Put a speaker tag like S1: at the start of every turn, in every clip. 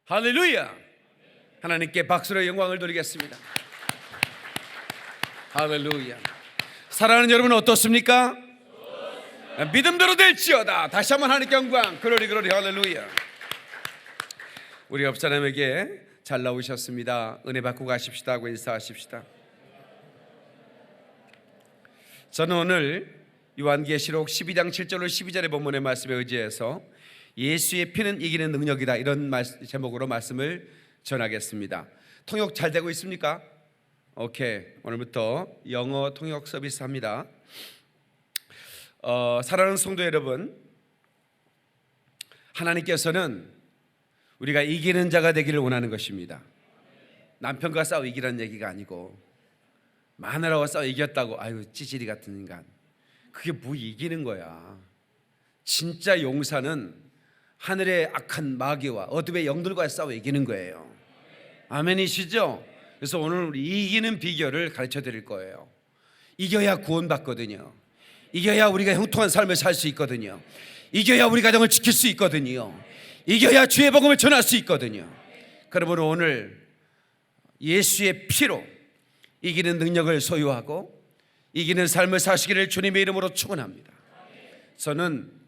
S1: 할렐루야. 하나님께 박수로 영광을 돌리겠습니다. 할렐루야. 사랑하는 여러분 어떻습니까? 믿음대로 될지어다. 다시 한번 하나님께 영광. 그러리 할렐루야. 우리 옆 사람에게 잘 나오셨습니다, 은혜 받고 가십시다 하고 인사하십시다. 저는 오늘 요한계시록 12장 7절로 12절의 본문의 말씀에 의지해서 예수의 피는 이기는 능력이다, 이런 제목으로 말씀을 전하겠습니다. 통역 잘 되고 있습니까? 오케이. 오늘부터 영어 통역 서비스 합니다. 사랑하는 성도 여러분, 하나님께서는 우리가 이기는 자가 되기를 원하는 것입니다. 남편과 싸워 이기라는 얘기가 아니고, 마누라와 싸워 이겼다고 아유 찌질이 같은 인간, 그게 뭐 이기는 거야. 진짜 용사는 하늘의 악한 마귀와 어둠의 영들과 싸워 이기는 거예요. 아멘이시죠? 그래서 오늘 우리 이기는 비결을 가르쳐 드릴 거예요. 이겨야 구원받거든요. 이겨야 우리가 형통한 삶을 살 수 있거든요. 이겨야 우리 가정을 지킬 수 있거든요. 이겨야 주의 복음을 전할 수 있거든요. 그러므로 오늘 예수의 피로 이기는 능력을 소유하고 이기는 삶을 사시기를 주님의 이름으로 축원합니다. 저는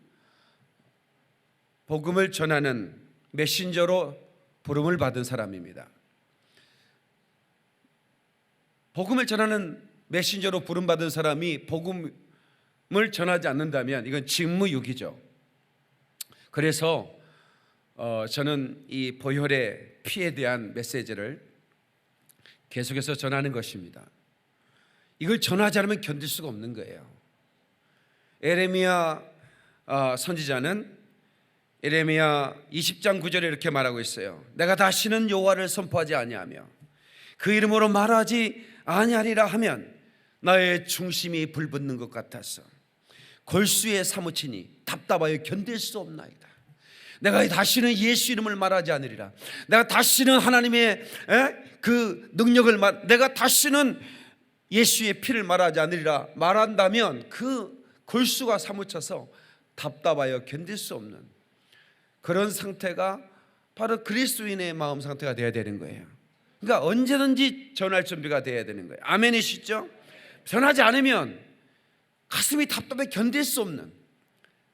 S1: 복음을 전하는 메신저로 부름을 받은 사람입니다. 복음을 전하는 메신저로 부름받은 사람이 복음을 전하지 않는다면 이건 직무유기죠. 그래서 저는 이 보혈의 피에 대한 메시지를 계속해서 전하는 것입니다. 이걸 전하지 않으면 견딜 수가 없는 거예요. 에레미야 선지자는 에레미야 20장 9절에 이렇게 말하고 있어요. 내가 다시는 여호와를 선포하지 아니하며 그 이름으로 말하지 아니하리라 하면 나의 중심이 불붙는 것 같아서 골수에 사무치니 답답하여 견딜 수 없나이다. 내가 다시는 예수 이름을 말하지 않으리라. 내가 다시는 하나님의 그 능력을 내가 다시는 예수의 피를 말하지 않으리라 말한다면 그 골수가 사무쳐서 답답하여 견딜 수 없는 그런 상태가 바로 그리스도인의 마음 상태가 되어야 되는 거예요. 그러니까 언제든지 전할 준비가 되어야 되는 거예요. 아멘이시죠? 전하지 않으면 가슴이 답답해 견딜 수 없는,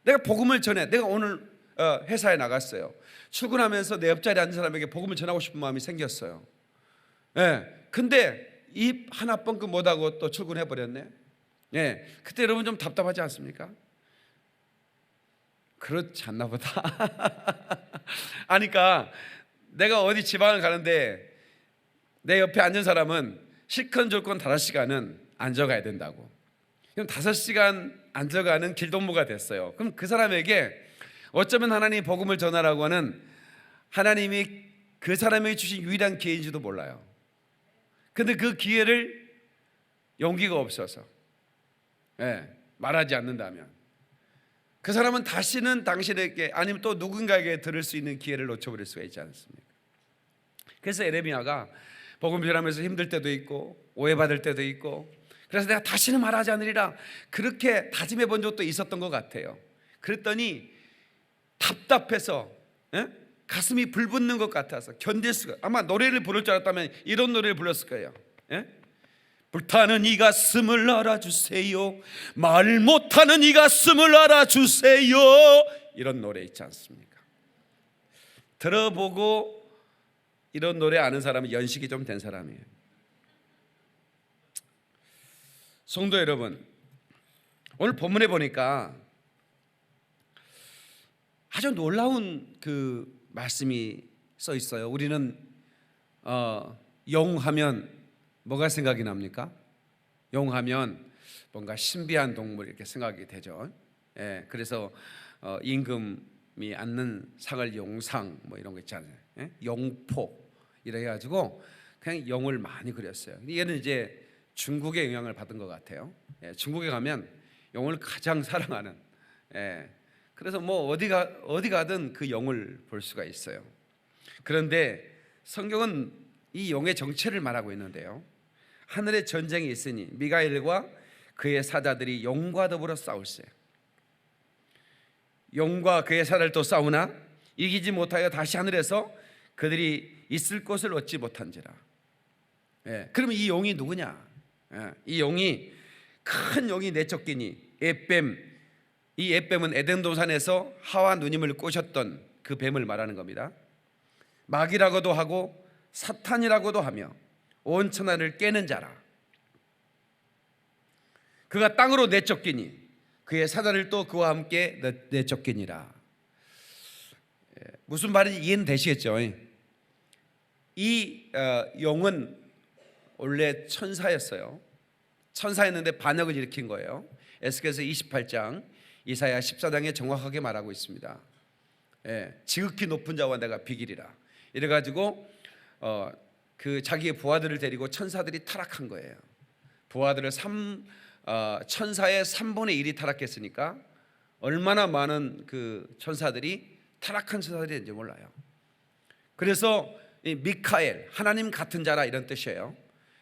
S1: 내가 복음을 전해, 내가 오늘 회사에 나갔어요. 출근하면서 내 옆자리에 앉은 사람에게 복음을 전하고 싶은 마음이 생겼어요. 근데 입 하나 뻥끗 못하고 또 출근해 버렸네. 그때 여러분 좀 답답하지 않습니까? 그렇지 않나 보다. 아니까 내가 어디 지방을 가는데 내 옆에 앉은 사람은 실컷줄건 5시간은 앉아가야 된다고. 그럼 5시간 앉아가는 길동무가 됐어요. 그럼 그 사람에게 어쩌면 하나님이 복음을 전하라고 하는 하나님이 그 사람에게 주신 유일한 기회인지도 몰라요. 근데 그 기회를 용기가 없어서 말하지 않는다면 그 사람은 다시는 당신에게 아니면 또 누군가에게 들을 수 있는 기회를 놓쳐버릴 수가 있지 않습니까? 그래서 에레미야가 복음 전하면서 힘들 때도 있고 오해받을 때도 있고, 그래서 내가 다시는 말하지 않으리라 그렇게 다짐해 본 적도 있었던 것 같아요. 그랬더니 답답해서 가슴이 불붙는 것 같아서 견딜 수가, 아마 노래를 부를 줄 알았다면 이런 노래를 불렀을 거예요. 불타는 이 가슴을 알아주세요, 말 못하는 이 가슴을 알아주세요, 이런 노래 있지 않습니까? 들어보고 이런 노래 아는 사람은 연식이 좀 된 사람이에요. 성도 여러분, 오늘 본문에 보니까 아주 놀라운 그 말씀이 써 있어요. 우리는 영하면 뭐가 생각이 납니까? 용하면 뭔가 신비한 동물 이렇게 생각이 되죠. 그래서 임금이 앉는 상을 용상 뭐 이런 거 있잖아요. 용포 이래 가지고 그냥 용을 많이 그렸어요. 얘는 이제 중국의 영향을 받은 것 같아요. 중국에 가면 용을 가장 사랑하는. 그래서 뭐 어디 가든 그 용을 볼 수가 있어요. 그런데 성경은 이 용의 정체를 말하고 있는데요. 하늘에 전쟁이 있으니 미가엘과 그의 사자들이 용과 더불어 싸울세. 용과 그의 사자를 또 싸우나 이기지 못하여 다시 하늘에서 그들이 있을 곳을 얻지 못한지라. 그러면 이 용이 누구냐? 이 용이 큰 용이 내쫓기니 에뱀. 이 에뱀은 에덴 동산에서 하와 누님을 꼬셨던 그 뱀을 말하는 겁니다. 마귀라고도 하고 사탄이라고도 하며 온 천하를 깨는 자라. 그가 땅으로 내쫓기니 그의 사자를 또 그와 함께 내쫓기니라. 무슨 말인지 이해는 되시겠죠? 이 용은 원래 천사였어요. 천사였는데 반역을 일으킨 거예요. 에스겔서 28장, 이사야 14장에 정확하게 말하고 있습니다. 지극히 높은 자와 내가 비기리라. 이래가지고 그 자기의 부하들을 데리고 천사들이 타락한 거예요. 부하들을 천사의 3분의 1이 타락했으니까 얼마나 많은 그 천사들이 타락한 천사들이 있는지 몰라요. 그래서 이 미카엘, 하나님 같은 자라 이런 뜻이에요.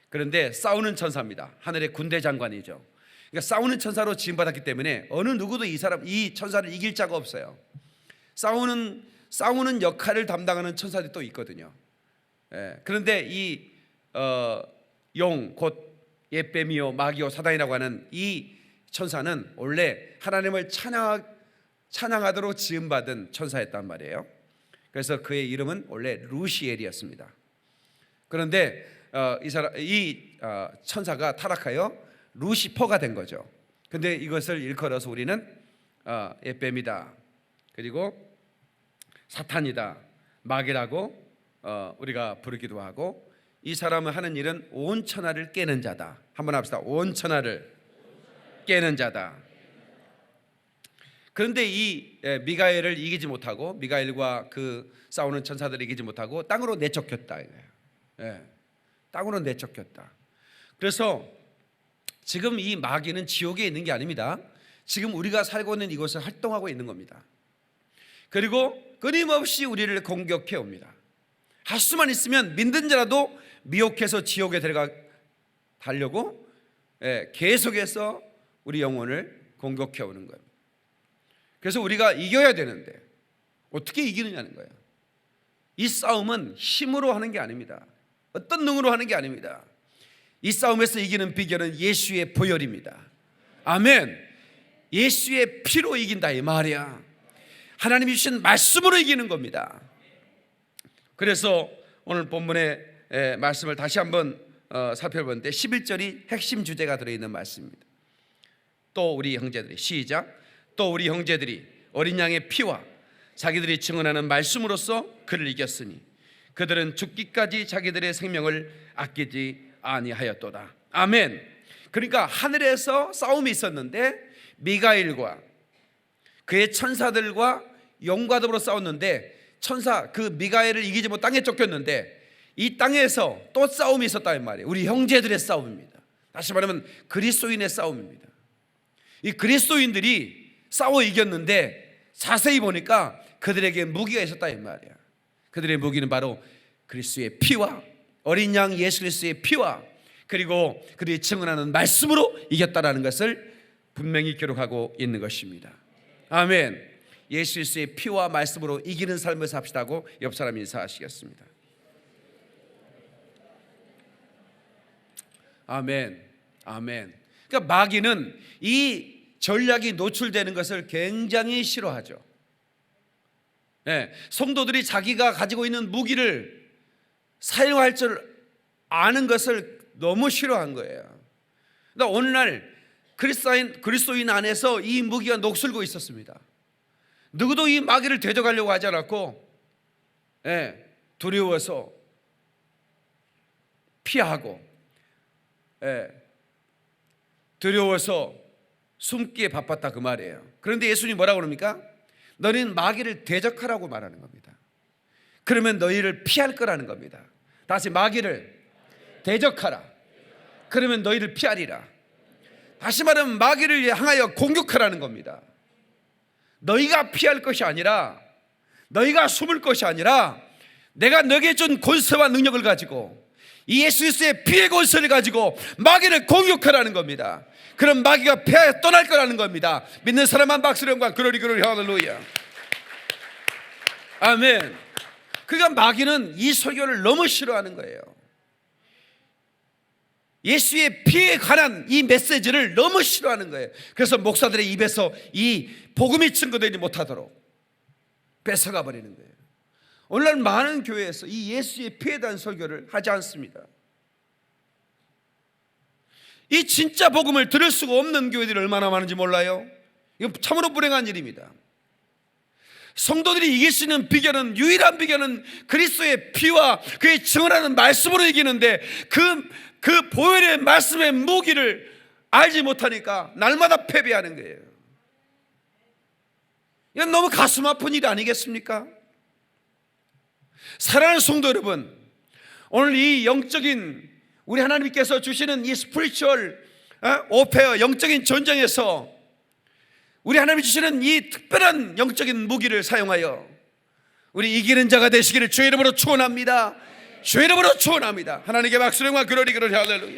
S1: 그런데 싸우는 천사입니다. 하늘의 군대 장관이죠. 그러니까 싸우는 천사로 지음받았기 때문에 어느 누구도 이 천사를 이길 자가 없어요. 싸우는 역할을 담당하는 천사들이 또 있거든요. 그런데 이 용, 곧 예뱀이요 마귀요 사단이라고 하는 이 천사는 원래 하나님을 찬양하도록 지음받은 천사였단 말이에요. 그래서 그의 이름은 원래 루시엘이었습니다. 그런데 이 천사가 타락하여 루시퍼가 된 거죠. 근데 이것을 일컬어서 우리는 예뱀이다, 그리고 사탄이다, 마귀라고 우리가 부르기도 하고, 이 사람은 하는 일은 온 천하를 깨는 자다. 한번 합시다. 온 천하를 깨는 자다. 그런데 이 미가엘을 이기지 못하고, 미가엘과 그 싸우는 천사들을 이기지 못하고 땅으로 내쫓겼다. 땅으로 내쫓겼다. 그래서 지금 이 마귀는 지옥에 있는 게 아닙니다. 지금 우리가 살고 있는 이곳을 활동하고 있는 겁니다. 그리고 끊임없이 우리를 공격해 옵니다. 할 수만 있으면 믿는 자라도 미혹해서 지옥에 가려고 계속해서 우리 영혼을 공격해 오는 거예요. 그래서 우리가 이겨야 되는데 어떻게 이기느냐는 거예요. 이 싸움은 힘으로 하는 게 아닙니다. 어떤 능으로 하는 게 아닙니다. 이 싸움에서 이기는 비결은 예수의 보혈입니다. 아멘. 예수의 피로 이긴다 이 말이야. 하나님이 주신 말씀으로 이기는 겁니다. 그래서 오늘 본문의 말씀을 다시 한번 살펴보는데 11절이 핵심 주제가 들어있는 말씀입니다. 또 우리 형제들이, 시작. 또 우리 형제들이 어린 양의 피와 자기들이 증언하는 말씀으로써 그를 이겼으니 그들은 죽기까지 자기들의 생명을 아끼지 아니하였도다. 아멘. 그러니까 하늘에서 싸움이 있었는데 미가엘과 그의 천사들과 용과 더불어 싸웠는데, 천사 그 미가엘을 이기지 못 땅에 쫓겼는데 이 땅에서 또 싸움이 있었다 말이에요. 우리 형제들의 싸움입니다. 다시 말하면 그리스도인의 싸움입니다. 이 그리스도인들이 싸워 이겼는데 자세히 보니까 그들에게 무기가 있었다 이 말이야. 그들의 무기는 바로 그리스도의 피와 어린 양 예수 그리스도의 피와 그리고 그들이 증언하는 말씀으로 이겼다라는 것을 분명히 기록하고 있는 것입니다. 아멘. 예수 그리스도의 피와 말씀으로 이기는 삶을 삽시다고 옆 사람 인사하시겠습니다. 아멘. 아멘. 그러니까 마귀는 이 전략이 노출되는 것을 굉장히 싫어하죠. 성도들이 자기가 가지고 있는 무기를 사용할 줄 아는 것을 너무 싫어한 거예요. 그러니까 오늘날 그리스도인 안에서 이 무기가 녹슬고 있었습니다. 누구도 이 마귀를 대적하려고 하지 않았고 두려워서 피하고 두려워서 숨기에 바빴다 그 말이에요. 그런데 예수님이 뭐라고 그럽니까? 너희는 마귀를 대적하라고 말하는 겁니다. 그러면 너희를 피할 거라는 겁니다. 다시 마귀를 대적하라. 그러면 너희를 피하리라. 다시 말하면 마귀를 향하여 공격하라는 겁니다. 너희가 피할 것이 아니라, 너희가 숨을 것이 아니라 내가 너에게 준 권세와 능력을 가지고 이 예수 그리스도의 피의 권세를 가지고 마귀를 공격하라는 겁니다. 그럼 마귀가 패하여 떠날 거라는 겁니다. 믿는 사람만 박수로 영광. 그러리 그러리 할렐루야. 아멘. 그러니까 마귀는 이 설교를 너무 싫어하는 거예요. 예수의 피에 관한 이 메시지를 너무 싫어하는 거예요. 그래서 목사들의 입에서 이 복음이 증거되지 못하도록 뺏어가 버리는 거예요. 오늘날 많은 교회에서 이 예수의 피에 대한 설교를 하지 않습니다. 이 진짜 복음을 들을 수가 없는 교회들이 얼마나 많은지 몰라요? 이건 참으로 불행한 일입니다. 성도들이 이길 수 있는 비결은, 유일한 비결은 그리스도의 피와 그의 증언하는 말씀으로 이기는데 그 보혈의 말씀의 무기를 알지 못하니까 날마다 패배하는 거예요. 이건 너무 가슴 아픈 일 아니겠습니까? 사랑하는 성도 여러분, 오늘 이 영적인 우리 하나님께서 주시는 이 스피리추얼 오페어, 영적인 전쟁에서 우리 하나님이 주시는 이 특별한 영적인 무기를 사용하여 우리 이기는 자가 되시기를 주의 이름으로 축원합니다. 주의 이름으로 축원합니다. 하나님께 박수령과 그러리 할렐루야.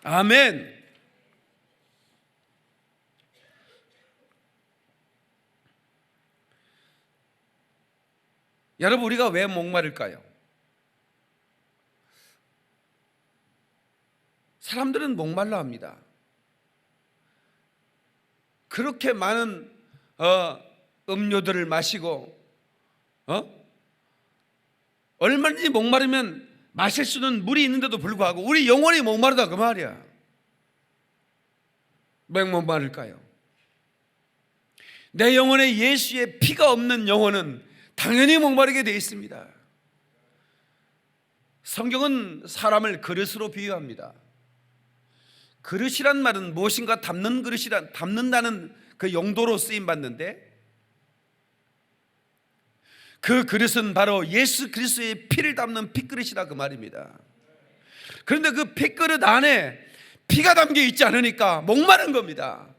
S1: 아멘. 여러분, 우리가 왜 목마를까요? 사람들은 목말라 합니다. 그렇게 많은 음료들을 마시고 얼마든지 목마르면 마실 수 있는 물이 있는데도 불구하고 우리 영혼이 목마르다 그 말이야. 왜 목마를까요? 내 영혼에 예수의 피가 없는 영혼은 당연히 목마르게 되어 있습니다. 성경은 사람을 그릇으로 비유합니다. 그릇이란 말은 무엇인가 담는 그릇이란, 담는다는 그 용도로 쓰임 받는데, 그 그릇은 바로 예수 그리스도의 피를 담는 핏그릇이다 그 말입니다. 그런데 그 핏그릇 안에 피가 담겨 있지 않으니까 목마른 겁니다.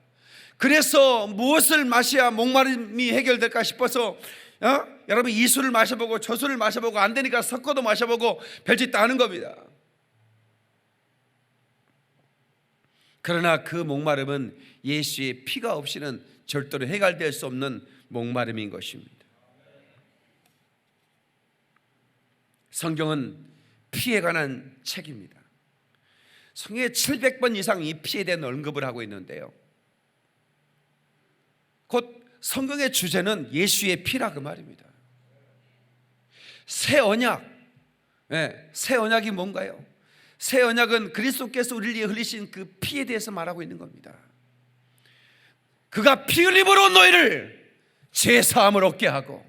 S1: 그래서 무엇을 마셔야 목마름이 해결될까 싶어서 여러분 이 술을 마셔보고 저 술을 마셔보고 안 되니까 섞어도 마셔보고 별짓 다 하는 겁니다. 그러나 그 목마름은 예수의 피가 없이는 절대로 해결될 수 없는 목마름인 것입니다. 성경은 피에 관한 책입니다. 성경에 700번 이상 이 피에 대한 언급을 하고 있는데요, 곧 성경의 주제는 예수의 피라 그 말입니다. 새 언약, 새 언약이 뭔가요? 새 언약은 그리스도께서 우리를 위해 흘리신 그 피에 대해서 말하고 있는 겁니다. 그가 피 흘림으로 너희를 죄사함을 얻게 하고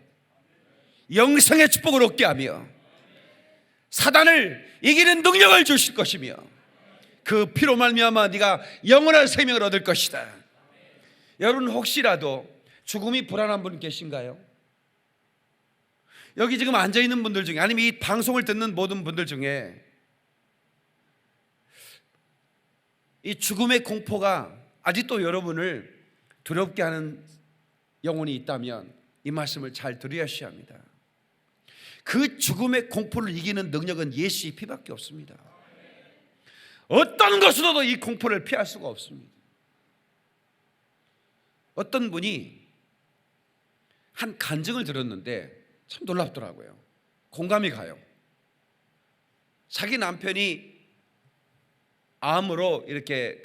S1: 영생의 축복을 얻게 하며 사단을 이기는 능력을 주실 것이며 그 피로 말미암아 네가 영원한 생명을 얻을 것이다. 여러분, 혹시라도 죽음이 불안한 분 계신가요? 여기 지금 앉아있는 분들 중에, 아니면 이 방송을 듣는 모든 분들 중에 이 죽음의 공포가 아직도 여러분을 두렵게 하는 영혼이 있다면 이 말씀을 잘 들으셔야 합니다. 그 죽음의 공포를 이기는 능력은 예수의 피밖에 없습니다. 어떤 것으로도 이 공포를 피할 수가 없습니다. 어떤 분이 한 간증을 들었는데 참 놀랍더라고요. 공감이 가요. 자기 남편이 암으로 이렇게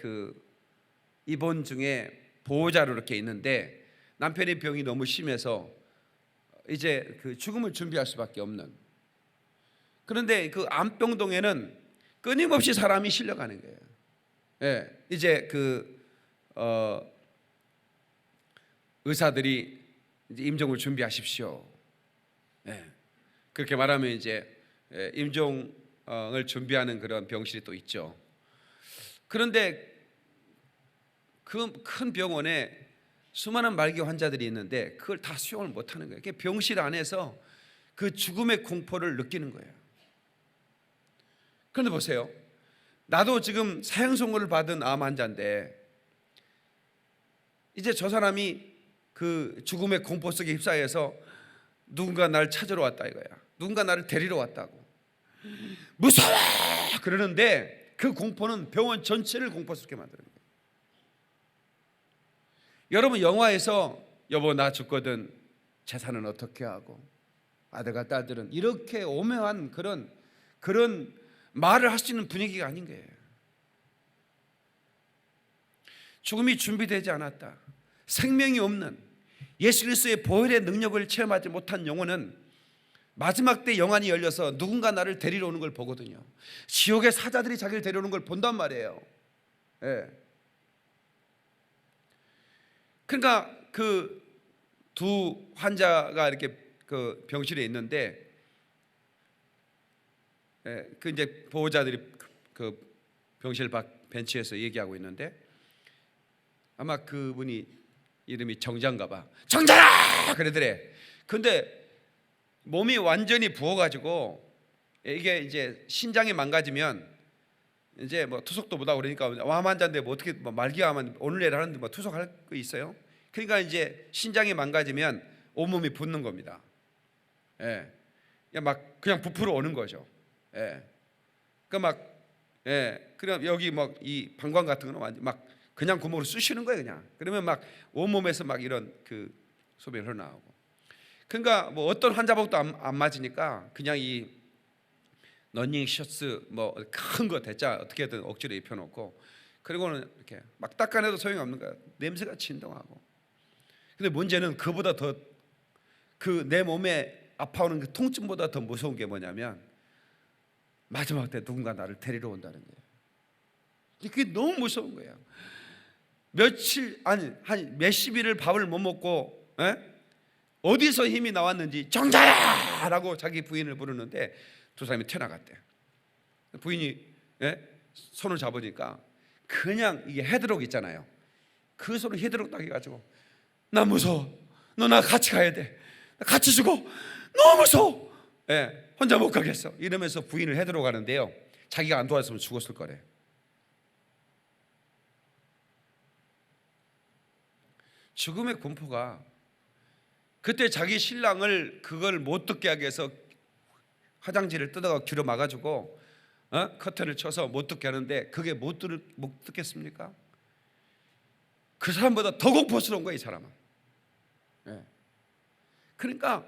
S1: 입원 중에 보호자로 이렇게 있는데 남편의 병이 너무 심해서 이제 죽음을 준비할 수밖에 없는, 그런데 그 암병동에는 끊임없이 사람이 실려가는 거예요. 이제 의사들이 이제 임종을 준비하십시오. 그렇게 말하면 이제 임종을 준비하는 그런 병실이 또 있죠. 그런데 그 큰 병원에 수많은 말기 환자들이 있는데 그걸 다 수용을 못하는 거예요. 병실 안에서 그 죽음의 공포를 느끼는 거예요. 그런데 보세요, 나도 지금 사형 선고를 받은 암 환자인데 이제 저 사람이 그 죽음의 공포 속에 휩싸여서 누군가 나를 찾으러 왔다 이거야. 누군가 나를 데리러 왔다고. 무서워! 그러는데 그 공포는 병원 전체를 공포스럽게 만드는 거예요. 여러분, 영화에서 여보 나 죽거든 재산은 어떻게 하고 아들과 딸들은 이렇게 오묘한 그런 말을 할 수 있는 분위기가 아닌 거예요. 죽음이 준비되지 않았다. 생명이 없는 예수 그리스도의 보혈의 능력을 체험하지 못한 영혼은 마지막 때 영안이 열려서 누군가 나를 데리러 오는 걸 보거든요. 지옥의 사자들이 자기를 데려오는 걸 본단 말이에요. 예. 그러니까 그 두 환자가 이렇게 그 병실에 있는데, 예, 그 이제 보호자들이 그 병실 밖 벤치에서 얘기하고 있는데, 아마 그분이 이름이 정자인가 봐. 정자라! 그러더래. 근데 몸이 완전히 부어가지고 이게 이제 신장이 망가지면 이제 뭐 투석도 못하고 그러니까 암 환자인데 뭐 어떻게 뭐 말기암은 오늘 내일 하는데 뭐 투석할 거 있어요? 그러니까 이제 신장이 망가지면 온몸이 붓는 겁니다. 예, 막 그냥 부풀어 오는 거죠. 예, 그러니까 막 예, 그럼 여기 막 이 방광 같은 거는 완전 막 그냥 구멍으로 쑤시는 거예요, 그냥. 그러면 막 온몸에서 막 이런 그 소변이 흘러나오고. 그러니까 뭐 어떤 환자복도 안 맞으니까 그냥 이 러닝 셔츠 뭐 큰 거 대자 어떻게든 억지로 입혀놓고, 그리고는 이렇게 막 닦아내도 소용이 없는 거야. 냄새가 진동하고. 근데 문제는 그보다 더 그 내 몸에 아파오는 그 통증보다 더 무서운 게 뭐냐면 마지막 때 누군가 나를 데리러 온다는 거예요. 그게 너무 무서운 거예요. 며칠 아니 한 몇십 일을 밥을 못 먹고, 어디서 힘이 나왔는지 정자라고 자기 부인을 부르는데 두 사람이 튀어나갔대. 부인이 손을 잡으니까 그냥 이게 헤드록 있잖아요. 그 손을 헤드록 딱 해가지고 나 무서워. 너 나 같이 가야 돼. 같이 죽어. 너무 무서워. 혼자 못 가겠어. 이러면서 부인을 헤드록 가는데요. 자기가 안 도와줬으면 죽었을 거래. 죽음의 공포가 그때 자기 신랑을 그걸 못 듣게 하기 위해서 화장지를 뜯어가 귀로 막아주고 커튼을 쳐서 못 듣게 하는데 그게 못 듣겠습니까? 그 사람보다 더 공포스러운 거야, 이 사람은. 그러니까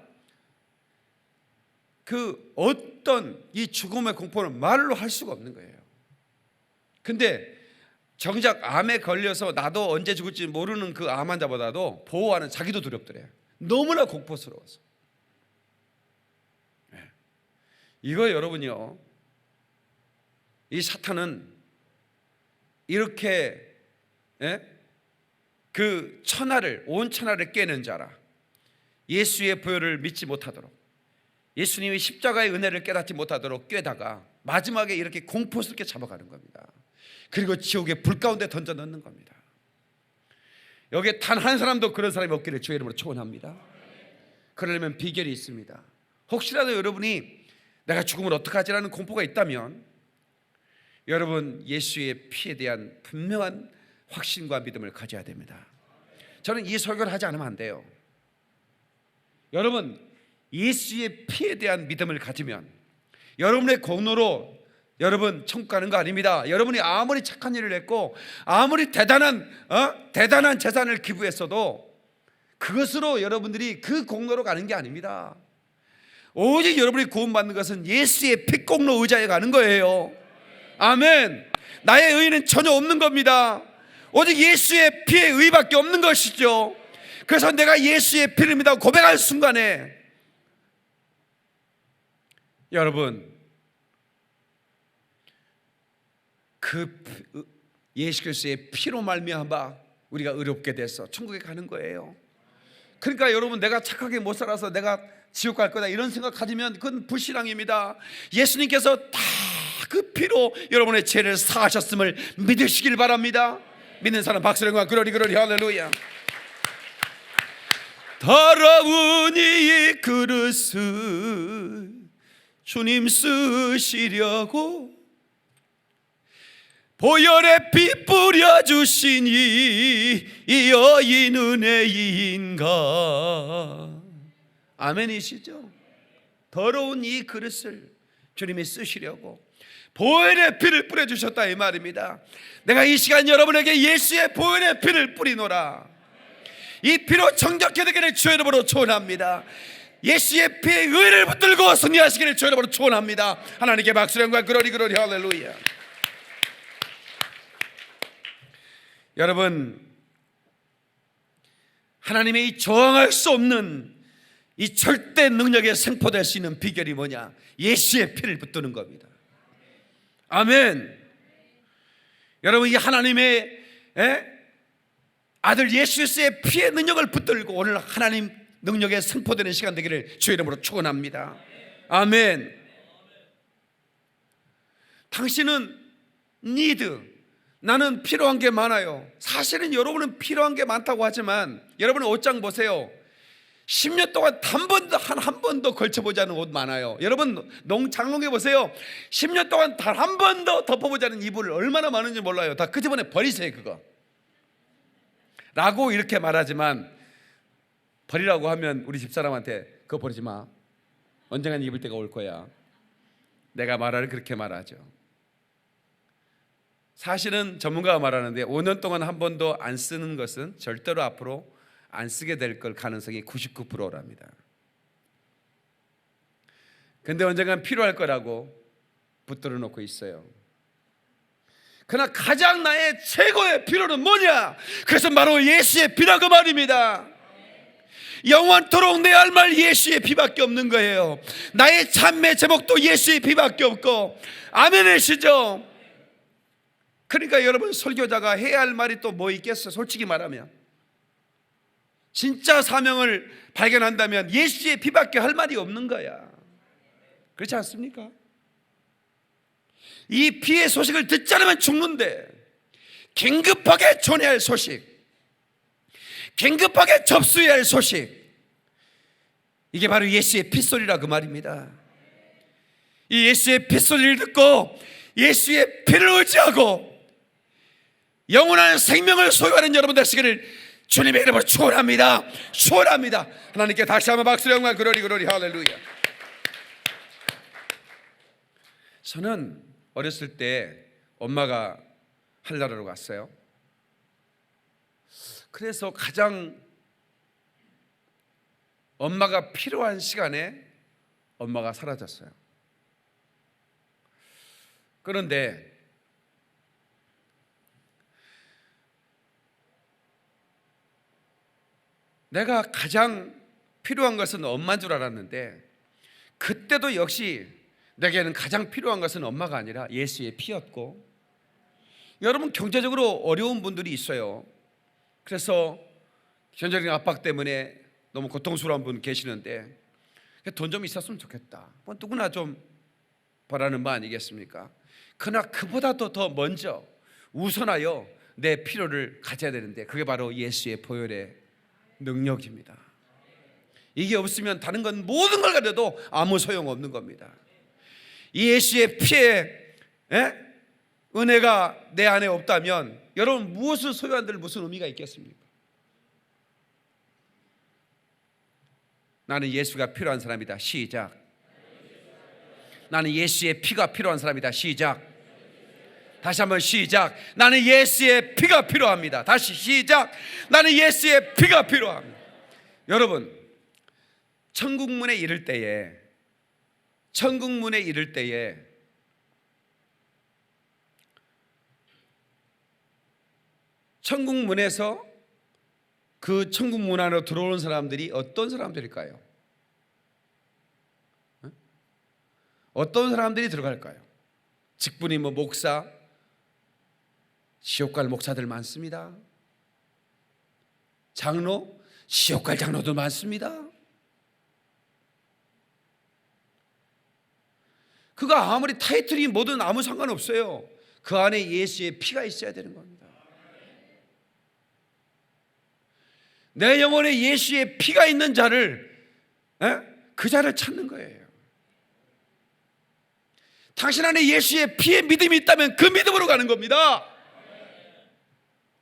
S1: 그 어떤 이 죽음의 공포는 말로 할 수가 없는 거예요. 근데 정작 암에 걸려서 나도 언제 죽을지 모르는 그 암 환자보다도 보호하는 자기도 두렵더래요. 너무나 공포스러워서. 이거 여러분요, 이 사탄은 이렇게 그 천하를, 온 천하를 깨는 자라. 예수의 보혈을 믿지 못하도록, 예수님의 십자가의 은혜를 깨닫지 못하도록 꿰다가 마지막에 이렇게 공포스럽게 잡아가는 겁니다. 그리고 지옥의 불 가운데 던져 넣는 겁니다. 여기에 단 한 사람도 그런 사람이 없기를 주의 이름으로 축원합니다. 그러려면 비결이 있습니다. 혹시라도 여러분이 내가 죽음을 어떡하지라는 공포가 있다면 여러분 예수의 피에 대한 분명한 확신과 믿음을 가져야 됩니다. 저는 이 설교를 하지 않으면 안 돼요. 여러분 예수의 피에 대한 믿음을 가지면 여러분의 공로로 여러분 천국 가는 거 아닙니다. 여러분이 아무리 착한 일을 했고 아무리 대단한 재산을 기부했어도 그것으로 여러분들이 그 공로로 가는 게 아닙니다. 오직 여러분이 구원받는 것은 예수의 피 공로 의자에 가는 거예요. 아멘. 나의 의는 전혀 없는 겁니다. 오직 예수의 피의 의밖에 없는 것이죠. 그래서 내가 예수의 피를 믿다고 고백할 순간에 여러분 그 예수 그리스도의 피로 말미암아 우리가 의롭게 돼서 천국에 가는 거예요. 그러니까 여러분 내가 착하게 못 살아서 내가 지옥 갈 거다 이런 생각 가지면 그건 불신앙입니다. 예수님께서 다 그 피로 여러분의 죄를 사하셨음을 믿으시길 바랍니다. 믿는 사람 박수령과 그러리 할렐루야. 더러운 이 그릇을 주님 쓰시려고 보혈의 피 뿌려주신 이 여인 은혜인가. 아멘이시죠? 더러운 이 그릇을 주님이 쓰시려고 보혈의 피를 뿌려주셨다 이 말입니다. 내가 이 시간 여러분에게 예수의 보혈의 피를 뿌리노라. 이 피로 정결케 되기를 주의 이름으로 축원합니다. 예수의 피에 의를 붙들고 승리하시기를 주의 이름으로 축원합니다. 하나님께 박수와 영광 그러리 할렐루야. 여러분, 하나님의 이 저항할 수 없는 이 절대 능력에 생포될 수 있는 비결이 뭐냐? 예수의 피를 붙드는 겁니다. 아멘. 여러분, 이 하나님의 아들 예수의 피의 능력을 붙들고 오늘 하나님 능력에 선포되는 시간 되기를 주의 이름으로 축원합니다. 아멘. 당신은 나는 필요한 게 많아요. 사실은 여러분은 필요한 게 많다고 하지만 여러분은 옷장 보세요. 10년 동안 한 번도 걸쳐보지 않은 옷 많아요. 여러분 장롱에 보세요. 10년 동안 단 한 번도 덮어보지 않은 이불 얼마나 많은지 몰라요. 다 그 집안에 버리세요 그거 라고 이렇게 말하지만, 버리라고 하면 우리 집사람한테 그거 버리지 마, 언젠간 입을 때가 올 거야. 내가 말하를 그렇게 말하죠. 사실은 전문가가 말하는데 5년 동안 한 번도 안 쓰는 것은 절대로 앞으로 안 쓰게 될 걸 가능성이 99%랍니다. 근데 언젠간 필요할 거라고 붙들어 놓고 있어요. 그러나 가장 나의 최고의 필요는 뭐냐? 그것은 바로 예수의 피라고 말입니다. 영원토록 내 할 말 예수의 피밖에 없는 거예요. 나의 찬매 제목도 예수의 피밖에 없고. 아멘이시죠? 그러니까 여러분, 설교자가 해야 할 말이 또 뭐 있겠어? 솔직히 말하면 진짜 사명을 발견한다면 예수의 피밖에 할 말이 없는 거야. 그렇지 않습니까? 이 피의 소식을 듣지 않으면 죽는데 긴급하게 전해야 할 소식, 긴급하게 접수해야 할 소식, 이게 바로 예수의 핏소리라 그 말입니다. 이 예수의 핏소리를 듣고 예수의 피를 의지하고 영원한 생명을 소유하는 여러분 되시기를 주님의 이름으로 축원합니다. 축원합니다. 하나님께 다시 한번 박수로 영광 그러리 할렐루야. 저는 어렸을 때 엄마가 한나라로 갔어요. 그래서 가장 엄마가 필요한 시간에 엄마가 사라졌어요. 그런데 내가 가장 필요한 것은 엄마인 줄 알았는데, 그때도 역시 내게는 가장 필요한 것은 엄마가 아니라 예수의 피였고, 여러분 경제적으로 어려운 분들이 있어요. 그래서 경제적인 압박 때문에 너무 고통스러운 분 계시는데 돈 좀 있었으면 좋겠다, 뭐 누구나 좀 바라는 바 아니겠습니까? 그러나 그보다도 더 먼저 우선하여 내 필요를 가져야 되는데 그게 바로 예수의 보혈의 능력입니다. 이게 없으면 다른 건 모든 걸 가져도 아무 소용없는 겁니다. 이 예수의 피에 은혜가 내 안에 없다면 여러분 무엇을 소유한들 무슨 의미가 있겠습니까? 나는 예수가 필요한 사람이다. 시작. 나는 예수의 피가 필요한 사람이다. 시작. 다시 한번 시작. 나는 예수의 피가 필요합니다. 다시 시작. 나는 예수의 피가 필요합니다. 여러분, 천국문에 이를 때에 천국문에서 그 천국문 안으로 들어오는 사람들이 어떤 사람들일까요? 어떤 사람들이 들어갈까요? 직분이 목사, 지옥 갈 목사들 많습니다. 장로, 지옥 갈 장로도 많습니다. 그거 아무리 타이틀이 뭐든 아무 상관없어요. 그 안에 예수의 피가 있어야 되는 겁니다. 내 영혼에 예수의 피가 있는 자를, 그 자를 찾는 거예요. 당신 안에 예수의 피의 믿음이 있다면 그 믿음으로 가는 겁니다.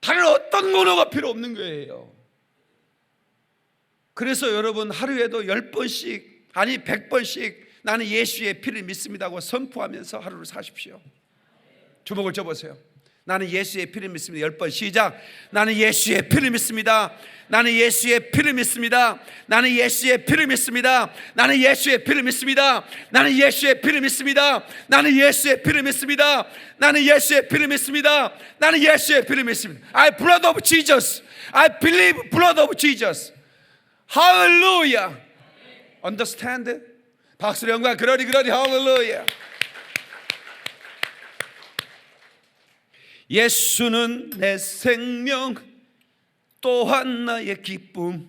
S1: 다른 어떤 언어가 필요 없는 거예요. 그래서 여러분 하루에도 10번씩 아니 100번씩 나는 예수의 피를 믿습니다 하고 선포하면서 하루를 사십시오. 주먹을 져보세요. 나는 예수의 피를 믿습니다. 10번 시작. 나는 예수의 피를 믿습니다. 나는 예수의 피를 믿습니다. 나는 예수의 피를 믿습니다. 나는 예수의 피를 믿습니다. 나는 예수의 피를 믿습니다. 나는 예수의 피를 믿습니다. 나는 예수의 피를 믿습니다. 나는 예수의 피를 믿습니다. I blood of Jesus. I believe blood of Jesus. Hallelujah. Understand? 박수로 영광 그러리 Hallelujah. 예수는 내 생명 또한 나의 기쁨.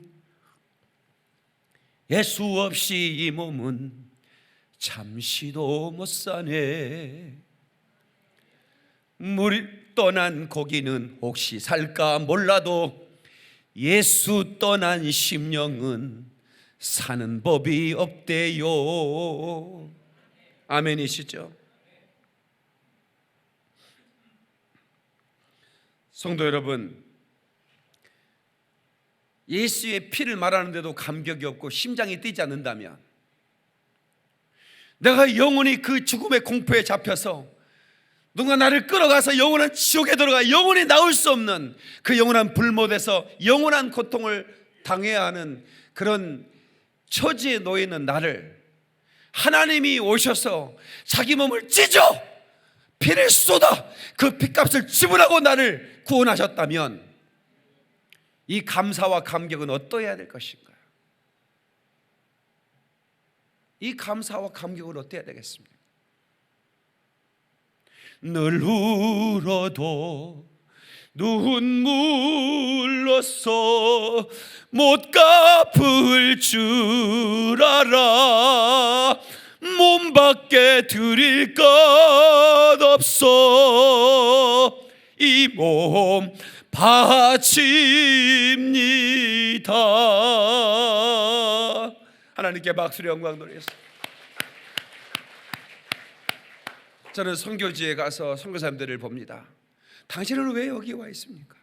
S1: 예수 없이 이 몸은 잠시도 못 사네. 물 떠난 고기는 혹시 살까 몰라도 예수 떠난 심령은 사는 법이 없대요. 아멘이시죠? 성도 여러분, 예수의 피를 말하는데도 감격이 없고 심장이 뛰지 않는다면, 내가 영원히 그 죽음의 공포에 잡혀서 누가 나를 끌어가서 영원한 지옥에 들어가 영원히 나올 수 없는 그 영원한 불못에서 영원한 고통을 당해야 하는 그런 처지에 놓여 있는 나를 하나님이 오셔서 자기 몸을 찢어 피를 쏟아 그 피값을 지불하고 나를 구원하셨다면, 이 감사와 감격은 어떠해야 될 것인가? 이 감사와 감격을 어떠해야 되겠습니까? 늘 울어도 눈물로써 못 갚을 줄 알아. 몸 밖에 드릴 것 없어 이 몸 바칩니다. 하나님께 박수로 영광 돌리겠습니다. 저는 선교지에 가서 선교사님들을 봅니다. 당신은 왜 여기 와 있습니까?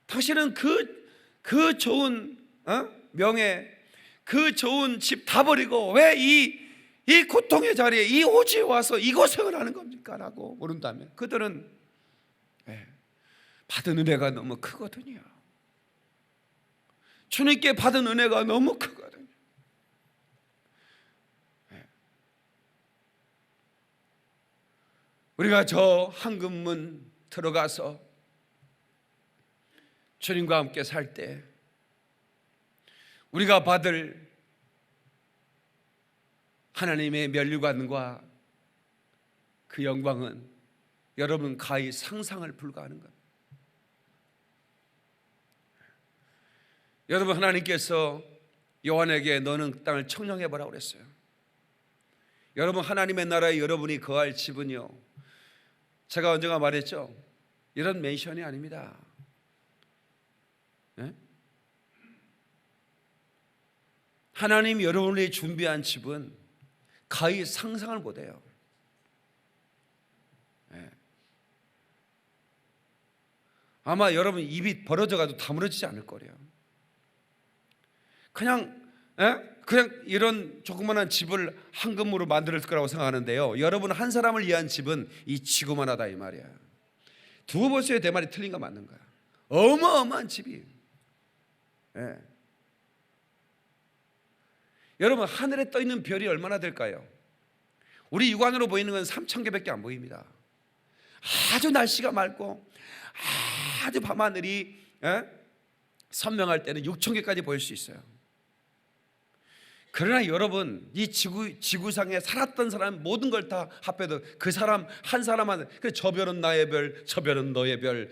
S1: 당신은 그 좋은 명예, 그 좋은 집 다 버리고 왜 이 고통의 자리에, 이 오지에 와서 이 고생을 하는 겁니까? 라고 물은다면, 그들은 받은 은혜가 너무 크거든요. 주님께 받은 은혜가 너무 크거든요. 우리가 저 황금문 들어가서 주님과 함께 살 때 우리가 받을 하나님의 면류관과 그 영광은 여러분 가히 상상을 불가하는 것. 여러분, 하나님께서 요한에게 너는 땅을 청정해보라고 그랬어요. 여러분, 하나님의 나라에 여러분이 거할 집은요, 제가 언젠가 말했죠, 이런 맨션이 아닙니다. 네? 하나님이 여러분이 준비한 집은 가히 상상을 못해요. 네. 아마 여러분 입이 벌어져가도 다물어지지 않을 거예요. 그냥 이런 조그만한 집을 황금으로 만들 거라고 생각하는데요, 여러분 한 사람을 위한 집은 이 지구만 하다 이 말이야. 두고 보세요. 내 말이 틀린 거 맞는 거야. 어마어마한 집이. 여러분, 하늘에 떠 있는 별이 얼마나 될까요? 우리 육안으로 보이는 건 3,000개밖에 안 보입니다. 아주 날씨가 맑고 아주 밤하늘이 선명할 때는 6,000개까지 보일 수 있어요. 그러나 여러분, 이 지구상에 살았던 사람 모든 걸 다 합해도 그 사람 한 사람한, 저 별은 나의 별, 저 별은 너의 별,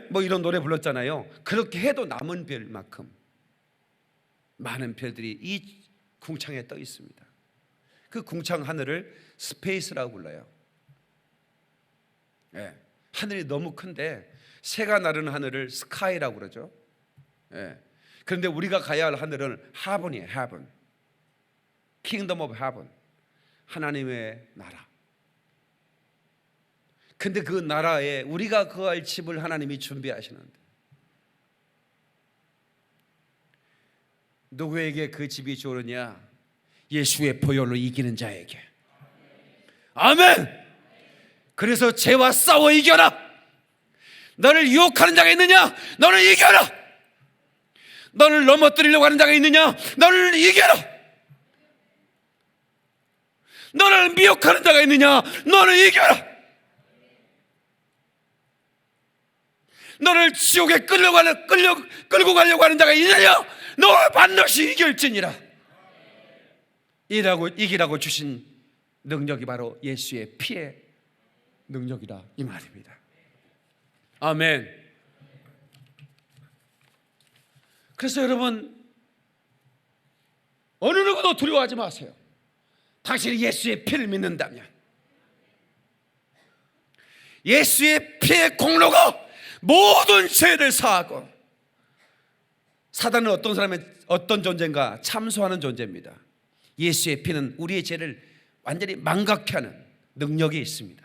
S1: 뭐 이런 노래 불렀잖아요. 그렇게 해도 남은 별만큼 많은 별들이 이 궁창에 떠 있습니다. 그 궁창 하늘을 스페이스라고 불러요. 하늘이 너무 큰데 새가 나르는 하늘을 스카이라고 그러죠. 그런데 우리가 가야 할 하늘은 하븐이에요. 하븐, 킹덤 오브 하븐, 하나님의 나라. 근데 그 나라에 우리가 거할 집을 하나님이 준비하시는데, 누구에게 그 집이 좋으냐? 예수의 보혈로 이기는 자에게. 아멘. 그래서 죄와 싸워 이겨라. 너를 유혹하는 자가 있느냐? 너는 이겨라. 너를 넘어뜨리려고 하는 자가 있느냐? 너를 이겨라. 너를 미혹하는 자가 있느냐? 너는 이겨라. 너를 지옥에 끌고 가려고 하는 자가 있느냐? 너 반드시 이길지니라. 이기라고 주신 능력이 바로 예수의 피의 능력이라 이 말입니다. 아멘. 그래서 여러분, 어느 누구도 두려워하지 마세요. 당신이 예수의 피를 믿는다면 예수의 피의 공로가 모든 죄를 사하고, 사단은 어떤 존재인가? 참소하는 존재입니다. 예수의 피는 우리의 죄를 완전히 망각케 하는 능력이 있습니다.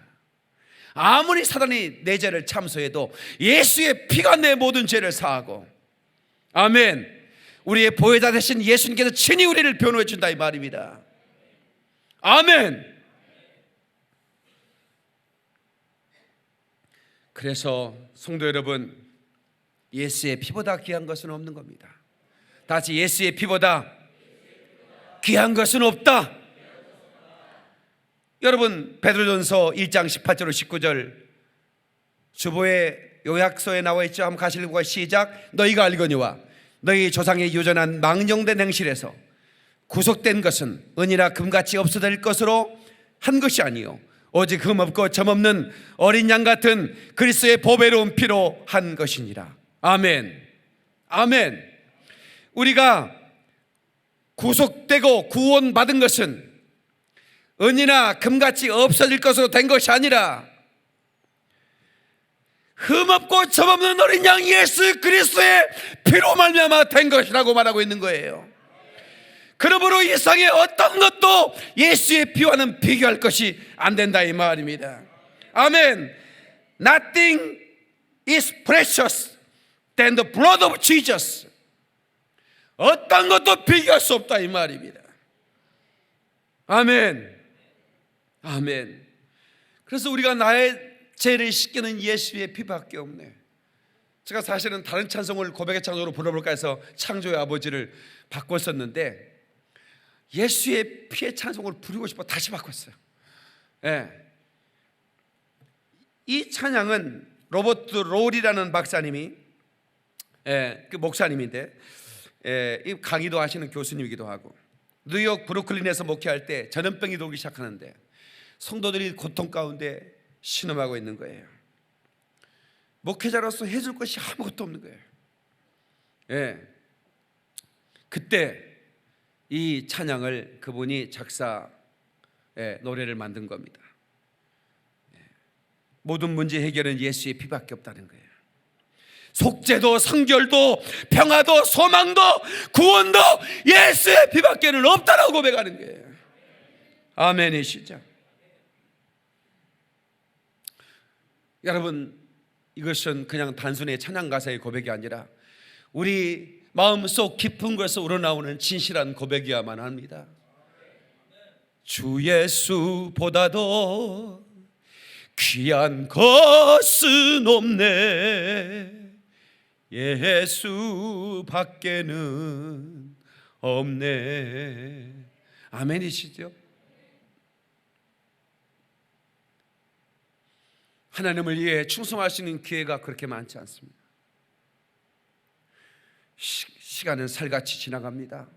S1: 아무리 사단이 내 죄를 참소해도 예수의 피가 내 모든 죄를 사하고, 아멘, 우리의 보혜자 되신 예수님께서 친히 우리를 변호해 준다 이 말입니다. 아멘. 그래서 성도 여러분, 예수의 피보다 귀한 것은 없는 겁니다. 다시, 예수의 피보다 귀한 것은 없다. 여러분, 베드로전서 1장 18절 19절 주보의 요약서에 나와 있죠. 한번 가시려고. 시작. 너희가 알거니와 너희 조상의 유전한 망령된 행실에서 구속된 것은 은이나 금같이 없어질 것으로 한 것이 아니요 오직 흠없고 점없는 어린 양 같은 그리스도의 보배로운 피로 한 것이니라. 아멘. 아멘. 우리가 구속되고 구원받은 것은 은이나 금같이 없어질 것으로 된 것이 아니라 흠없고 점없는 어린 양 예수 그리스도의 피로 말미암아 된 것이라고 말하고 있는 거예요. 그러므로 이 세상의 어떤 것도 예수의 피와는 비교할 것이 안 된다 이 말입니다. 아멘. Nothing is precious than the blood of Jesus. 어떤 것도 비교할 수 없다 이 말입니다. 아멘. 아멘. 그래서 우리가 나의 죄를 씻기는 예수의 피밖에 없네. 제가 사실은 다른 찬송을 고백의 찬송으로 불러볼까 해서 창조의 아버지를 바꿨었는데 예수의 피의 찬송을 부르고 싶어 다시 바꿨어요. 예. 이 찬양은 로버트 롤이라는 박사님이, 그 목사님인데, 이 강의도 하시는 교수님이기도 하고, 뉴욕 브루클린에서 목회할 때 전염병이 돌기 시작하는데 성도들이 고통 가운데 신음하고 있는 거예요. 목회자로서 해줄 것이 아무것도 없는 거예요. 예. 그때 이 찬양을 그분이 노래를 만든 겁니다. 모든 문제 해결은 예수의 피밖에 없다는 거예요. 속죄도 성결도 평화도 소망도 구원도 예수의 피밖에는 없다라고 고백하는 거예요. 아멘이시죠? 여러분, 이것은 그냥 단순히 찬양 가사의 고백이 아니라 우리 마음속 깊은 곳에서 우러나오는 진실한 고백이어야만 합니다. 주 예수보다도 귀한 것은 없네. 예수 밖에는 없네. 아멘이시죠? 하나님을 위해 충성하시는 기회가 그렇게 많지 않습니다. 시간은 살같이 지나갑니다.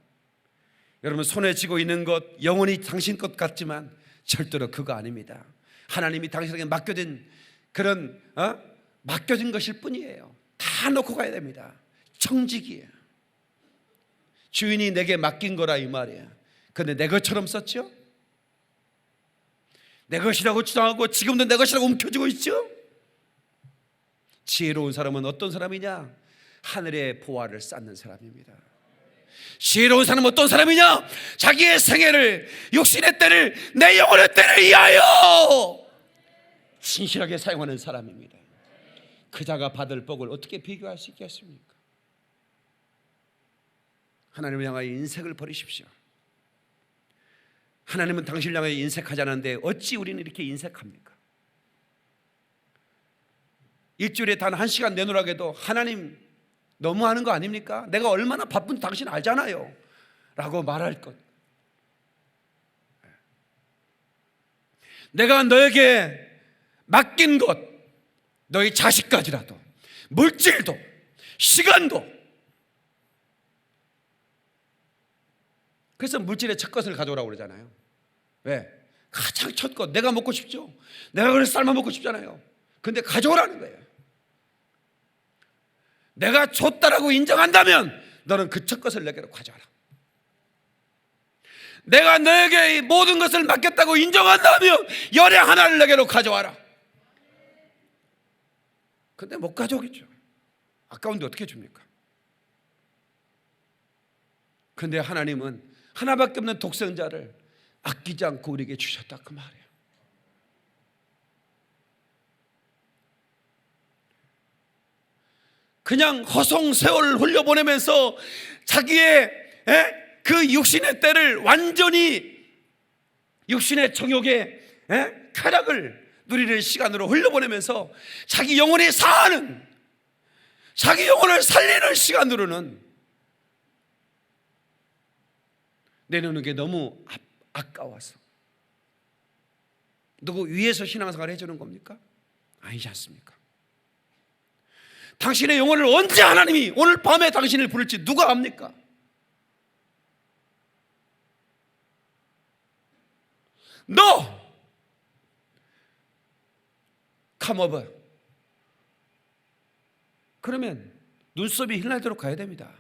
S1: 여러분, 손에 쥐고 있는 것 영원히 당신 것 같지만 절대로 그거 아닙니다. 하나님이 당신에게 맡겨진 그런 맡겨진 것일 뿐이에요. 다 놓고 가야 됩니다. 청직이에요. 주인이 내게 맡긴 거라 이 말이에요. 그런데 내 것처럼 썼죠? 내 것이라고 주장하고 지금도 내 것이라고 움켜쥐고 있죠? 지혜로운 사람은 어떤 사람이냐? 하늘의 보화를 쌓는 사람입니다. 지혜로운 사람은 어떤 사람이냐? 자기의 생애를, 육신의 때를, 내 영혼의 때를 위하여 신실하게 사용하는 사람입니다. 그 자가 받을 복을 어떻게 비교할 수 있겠습니까? 하나님을 향하여 인색을 버리십시오. 하나님은 당신을 향해 인색하지 않았는데 어찌 우리는 이렇게 인색합니까? 일주일에 단 1시간 내놓으라고 해도 하나님 너무하는 거 아닙니까? 내가 얼마나 바쁜지 당신 알잖아요 라고 말할 것. 내가 너에게 맡긴 것, 너희 자식까지라도, 물질도, 시간도. 그래서 물질의 첫 것을 가져오라고 그러잖아요. 왜? 가장 첫 것, 내가 먹고 싶죠. 내가 그래서 삶아 먹고 싶잖아요. 근데 가져오라는 거예요. 내가 줬다라고 인정한다면 너는 그 첫 것을 내게로 가져와라. 내가 너에게 이 모든 것을 맡겼다고 인정한다면 열의 하나를 내게로 가져와라. 근데 못 가져오겠죠. 아까운데 어떻게 줍니까? 근데 하나님은 하나밖에 없는 독생자를 아끼지 않고 우리에게 주셨다 그 말이에요. 그냥 허송세월을 흘려보내면서 자기의 그 육신의 때를 완전히 육신의 정욕의 쾌락을 누리는 시간으로 흘려보내면서 자기 영혼이 사는, 자기 영혼을 살리는 시간으로는 내놓는 게 너무 아까워서. 누구 위에서 신앙생활 해주는 겁니까? 아니지 않습니까? 당신의 영혼을 언제 하나님이 오늘 밤에 당신을 부를지 누가 압니까? 너 come over. 그러면 눈썹이 힐날도록 가야 됩니다.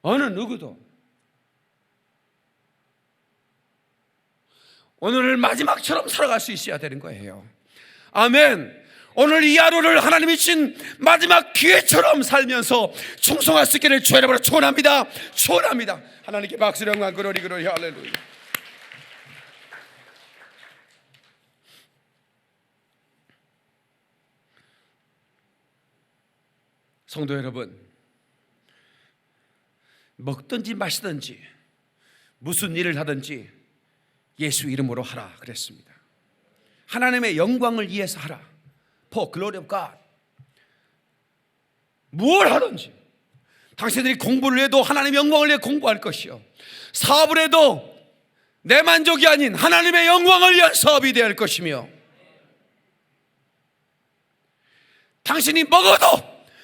S1: 어느 누구도 오늘을 마지막처럼 살아갈 수 있어야 되는 거예요. 아멘. 오늘 이 하루를 하나님이 주신 마지막 기회처럼 살면서 충성할 수 있기를 주의 이름으로 축원합니다. 축원합니다. 하나님께 박수를 영광 그러리 할렐루야. 성도 여러분, 먹든지 마시든지 무슨 일을 하든지 예수 이름으로 하라 그랬습니다. 하나님의 영광을 위해서 하라. For glory of God. 무엇을 하든지 당신들이 공부를 해도 하나님의 영광을 위해 공부할 것이요, 사업을 해도 내 만족이 아닌 하나님의 영광을 위한 사업이 되어야 할 것이며, 당신이 먹어도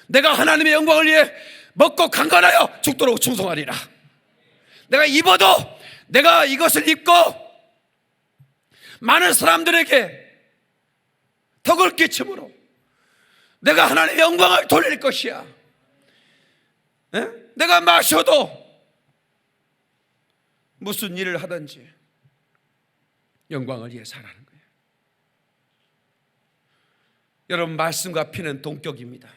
S1: 내가 하나님의 영광을 위해 먹고 강건하여 죽도록 충성하리라. 내가 입어도 내가 이것을 입고 많은 사람들에게 덕을 끼침으로 내가 하나님의 영광을 돌릴 것이야. 내가 마셔도 무슨 일을 하든지 영광을 위해 살라는 거예요. 여러분, 말씀과 피는 동격입니다.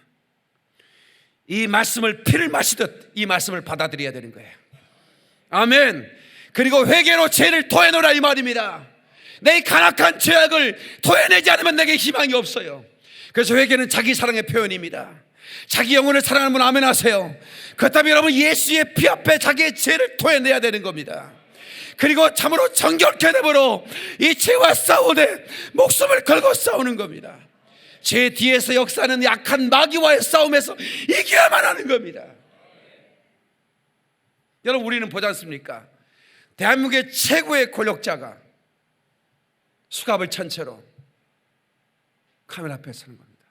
S1: 이 말씀을 피를 마시듯 이 말씀을 받아들여야 되는 거예요. 아멘. 그리고 회개로 죄를 토해놓으라 이 말입니다. 내 간악한 죄악을 토해내지 않으면 내게 희망이 없어요. 그래서 회개는 자기 사랑의 표현입니다. 자기 영혼을 사랑하는 분 아멘 하세요. 그렇다면 여러분, 예수의 피 앞에 자기의 죄를 토해내야 되는 겁니다. 그리고 참으로 정결케 되므로 이 죄와 싸우되 목숨을 걸고 싸우는 겁니다. 죄 뒤에서 역사하는 약한 마귀와의 싸움에서 이겨야만 하는 겁니다. 여러분, 우리는 보지 않습니까? 대한민국의 최고의 권력자가 수갑을 찬 채로 카메라 앞에 서는 겁니다.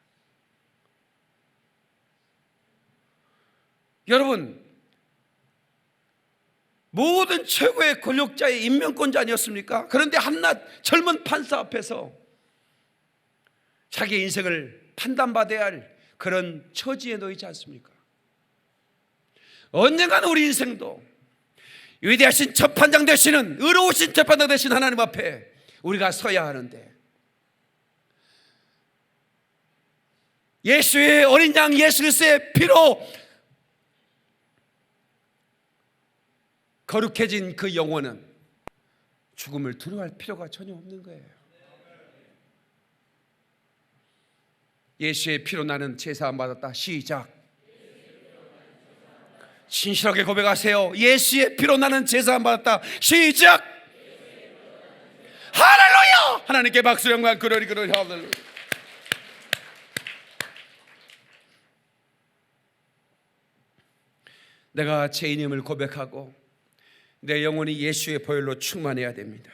S1: 여러분, 모든 최고의 권력자의 임명권자 아니었습니까? 그런데 한낱 젊은 판사 앞에서 자기의 인생을 판단받아야 할 그런 처지에 놓이지 않습니까? 언젠가는 우리 인생도 위대하신 재판장 되시는, 의로우신 재판장 되신 하나님 앞에 우리가 서야 하는데, 예수의 어린 양 예수 그리스도의 피로 거룩해진 그 영혼은 죽음을 두려워할 필요가 전혀 없는 거예요. 예수의 피로 나는 제사함 받았다. 시작. 진실하게 고백하세요. 예수의 피로 나는 제사함 받았다. 시작. 할렐루야. 하나님께 박수 영광. 그러리 할렐루야. 내가 죄인임을 고백하고 내 영혼이 예수의 보혈로 충만해야 됩니다.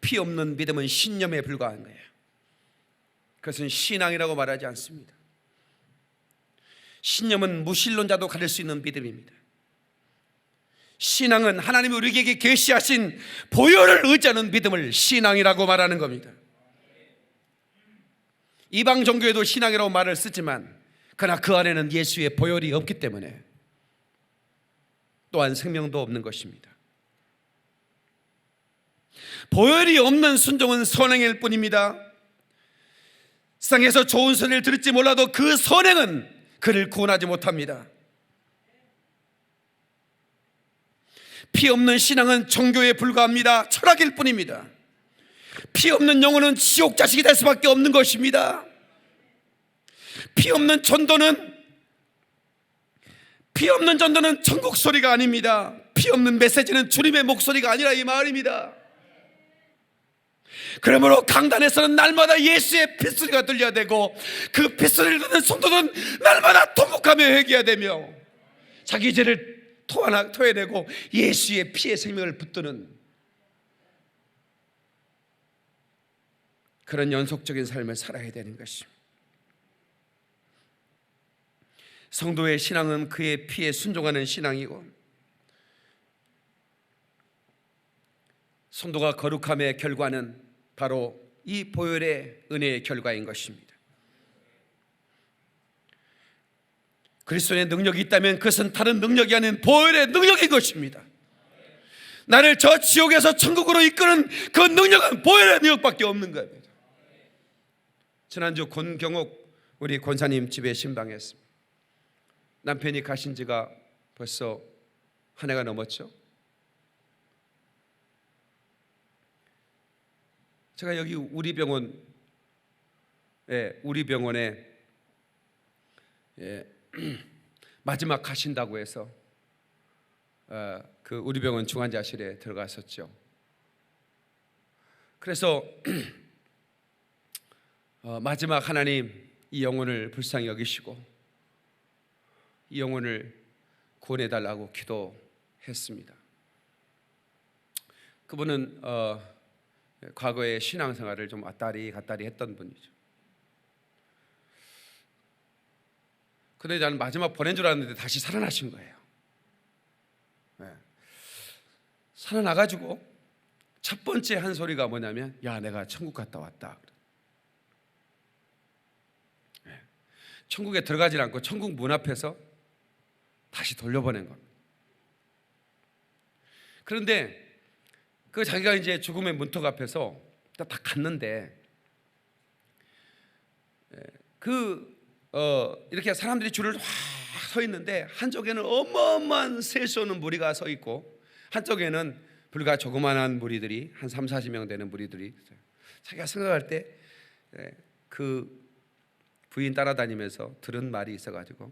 S1: 피 없는 믿음은 신념에 불과한 거예요. 그것은 신앙이라고 말하지 않습니다. 신념은 무신론자도 가질 수 있는 믿음입니다. 신앙은 하나님이 우리에게 계시하신 보혈을 의지하는 믿음을 신앙이라고 말하는 겁니다. 이방 종교에도 신앙이라고 말을 쓰지만 그러나 그 안에는 예수의 보혈이 없기 때문에 또한 생명도 없는 것입니다. 보혈이 없는 순종은 선행일 뿐입니다. 세상에서 좋은 소리를 들을지 몰라도 그 선행은 그를 구원하지 못합니다. 피 없는 신앙은 종교에 불과합니다. 철학일 뿐입니다. 피 없는 영혼은 지옥 자식이 될 수밖에 없는 것입니다. 피 없는 전도는 천국 소리가 아닙니다. 피 없는 메시지는 주님의 목소리가 아니라 이 말입니다. 그러므로 강단에서는 날마다 예수의 핏소리가 들려야 되고 그 핏소리를 듣는 성도는 날마다 통곡하며 회개해야 되며 자기 죄를 토해내고 예수의 피의 생명을 붙드는 그런 연속적인 삶을 살아야 되는 것입니다. 성도의 신앙은 그의 피에 순종하는 신앙이고 성도가 거룩함의 결과는 바로 이 보혈의 은혜의 결과인 것입니다. 그리스도의 능력이 있다면 그것은 다른 능력이 아닌 보혈의 능력인 것입니다. 나를 저 지옥에서 천국으로 이끄는 그 능력은 보혈의 능력밖에 없는 겁니다. 지난주 권경옥 우리 권사님 집에 신방했습니다. 남편이 가신 지가 벌써 한 해가 넘었죠. 제가 여기 우리 병원에 마지막 가신다고 해서 그 우리 병원 중환자실에 들어갔었죠. 그래서 마지막 하나님 이 영혼을 불쌍히 여기시고 이 영혼을 구원해달라고 기도했습니다. 그분은 과거에 신앙생활을 좀 왔다리 갔다리 했던 분이죠. 근데 나는 마지막 보낸 줄 알았는데 다시 살아나신 거예요. 살아나가지고 첫 번째 한 소리가 뭐냐면 야 내가 천국 갔다 왔다. 천국에 들어가질 않고 천국 문 앞에서 다시 돌려보낸 겁니다. 그런데 그 자기가 이제 죽음의 문턱 앞에서 딱 갔는데 이렇게 사람들이 줄을 확 서 있는데 한쪽에는 어마어마한 셀 수 없는 무리가 서 있고 한쪽에는 불과 조그만한 무리들이 한 30-40명 되는 무리들이 있어요. 자기가 생각할 때 그 부인 따라다니면서 들은 말이 있어가지고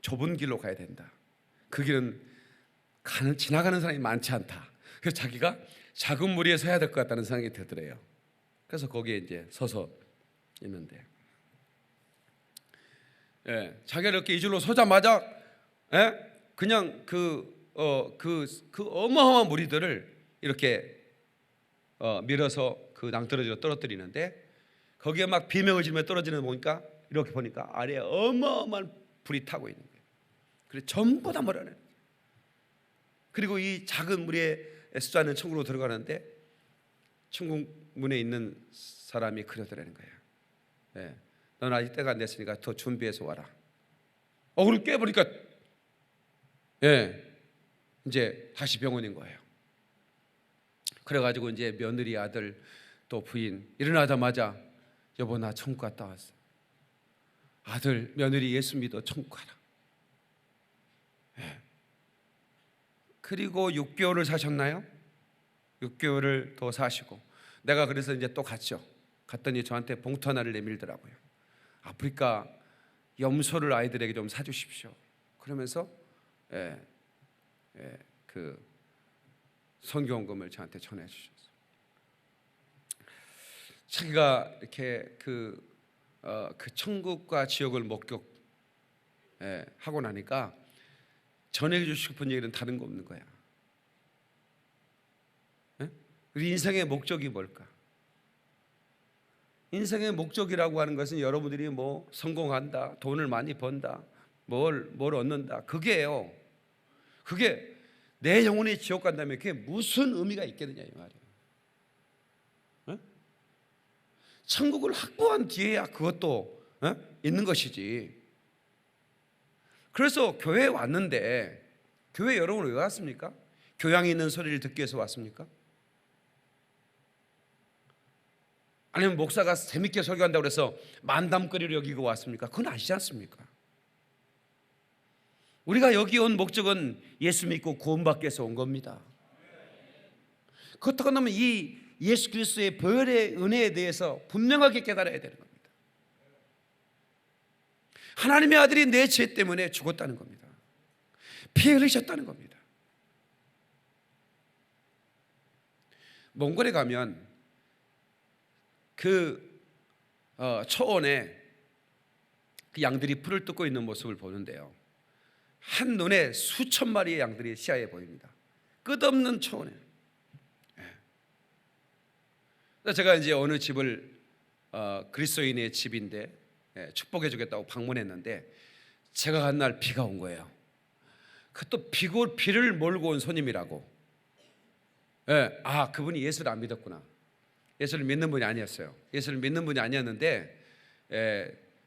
S1: 좁은 길로 가야 된다. 그 길은 지나가는 사람이 많지 않다. 그래서 자기가 작은 무리에 서야 될 것 같다는 생각이 들더래요. 그래서 거기에 이제 서서 있는데 자기가 이렇게 이 줄로 서자마자 그냥 그 어마어마한 무리들을 이렇게 밀어서 그 낭떠러지로 떨어뜨리는데 거기에 막 비명을 지르며 떨어지는 거 보니까 이렇게 보니까 아래에 어마어마한 불이 타고 있는 거예요. 그래서 전부 다 몰아내는 거예요. 그리고 이 작은 무리의 숫자는 천국으로 들어가는데 천국 문에 있는 사람이 그러더라는 거예요. 너는 아직 때가 안 됐으니까 더 준비해서 와라. 그걸 깨보니까 이제 다시 병원인 거예요. 그래가지고 이제 며느리 아들 또 부인 일어나자마자 여보 나 천국 갔다 왔어. 아들 며느리 예수 믿어 천국 가라. 그리고 6개월을 사셨나요? 6개월을 더 사시고 내가 그래서 이제 또 갔죠. 갔더니 저한테 봉투 하나를 내밀더라고요. 아프리카 염소를 아이들에게 좀 사주십시오. 그러면서 예, 그 선교원금을 저한테 전해 주셨어요. 자기가 이렇게 그 천국과 지옥을 목격 하고 나니까 전해주고 싶은 얘기는 다른 거 없는 거야. 우리 인생의 목적이 뭘까? 인생의 목적이라고 하는 것은 여러분들이 뭐 성공한다, 돈을 많이 번다, 뭘 얻는다, 그게요. 그게 내 영혼이 지옥 간다면 그게 무슨 의미가 있겠느냐 이 말이에요. 천국을 확보한 뒤에야 그것도 있는 것이지. 그래서 교회에 왔는데, 교회 여러분 왜 왔습니까? 교양이 있는 소리를 듣기 위해서 왔습니까? 아니면 목사가 재밌게 설교한다고 해서 만담거리를 여기고 왔습니까? 그건 아시지 않습니까? 우리가 여기 온 목적은 예수 믿고 구원받기 위해서 온 겁니다. 그렇다고 하면 이 예수 그리스도의 보혈의 은혜에 대해서 분명하게 깨달아야 되는 겁니다. 하나님의 아들이 내 죄 때문에 죽었다는 겁니다. 피 흘리셨다는 겁니다. 몽골에 가면 그 초원에 그 양들이 풀을 뜯고 있는 모습을 보는데요, 한눈에 수천 마리의 양들이 시야에 보입니다. 끝없는 초원에. 제가 이제 어느 집을 그리스도인의 집인데 축복해 주겠다고 방문했는데, 제가 간 날 비가 온 거예요. 그 또 비를 몰고 온 손님이라고. 그분이 예수를 안 믿었구나. 예수를 믿는 분이 아니었어요. 예수를 믿는 분이 아니었는데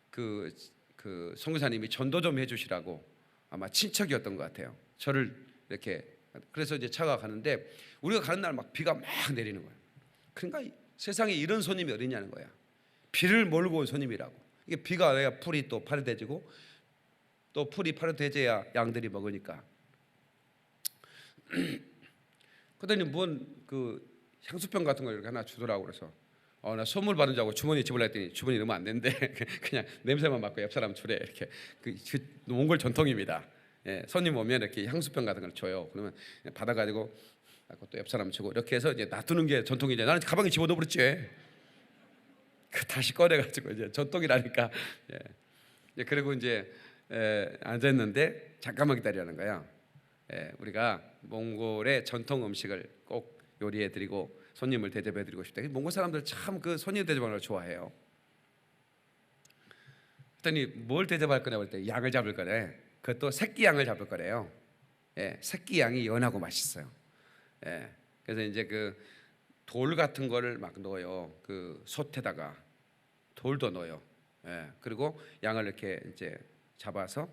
S1: 그 선교사님이 전도 좀 해주시라고, 아마 친척이었던 것 같아요. 저를 이렇게, 그래서 이제 차가 가는데 우리가 가는 날 막 비가 막 내리는 거예요. 그러니까 세상에 이런 손님이 어디냐는 거야. 비를 몰고 온 손님이라고. 이게 비가 와야 풀이 또 파릇해지고, 또 풀이 파릇해져야 양들이 먹으니까. 그러더니 뭔 향수병 같은 거 이렇게 하나 주더라고. 그래서 나 선물 받은 줄 알고 주머니에 집으려 했더니 주머니 넣으면 안 된대. 그냥 냄새만 맡고 옆 사람 주래. 이렇게 그 몽골 전통입니다. 손님 오면 이렇게 향수병 같은 걸 줘요. 그러면 받아가지고 또 옆 사람 주고 이렇게 해서 이제 놔두는 게 전통이죠. 나는 가방에 집어넣어 버렸지. 다시 꺼내가지고 이제 전통이라니까. 그리고 이제 앉았는데 잠깐만 기다리라는 거야. 우리가 몽골의 전통 음식을 꼭 요리해드리고 손님을 대접해드리고 싶다. 몽골 사람들 참 그 손님 대접하는 걸 좋아해요. 그랬더니 뭘 대접할 거냐고 했더니 양을 잡을 거래. 그것도 새끼 양을 잡을 거래요. 새끼 양이 연하고 맛있어요. 그래서 이제 그 돌 같은 거를 막 넣어요. 그 솥에다가 돌도 넣어요. 그리고 양을 이렇게 이제 잡아서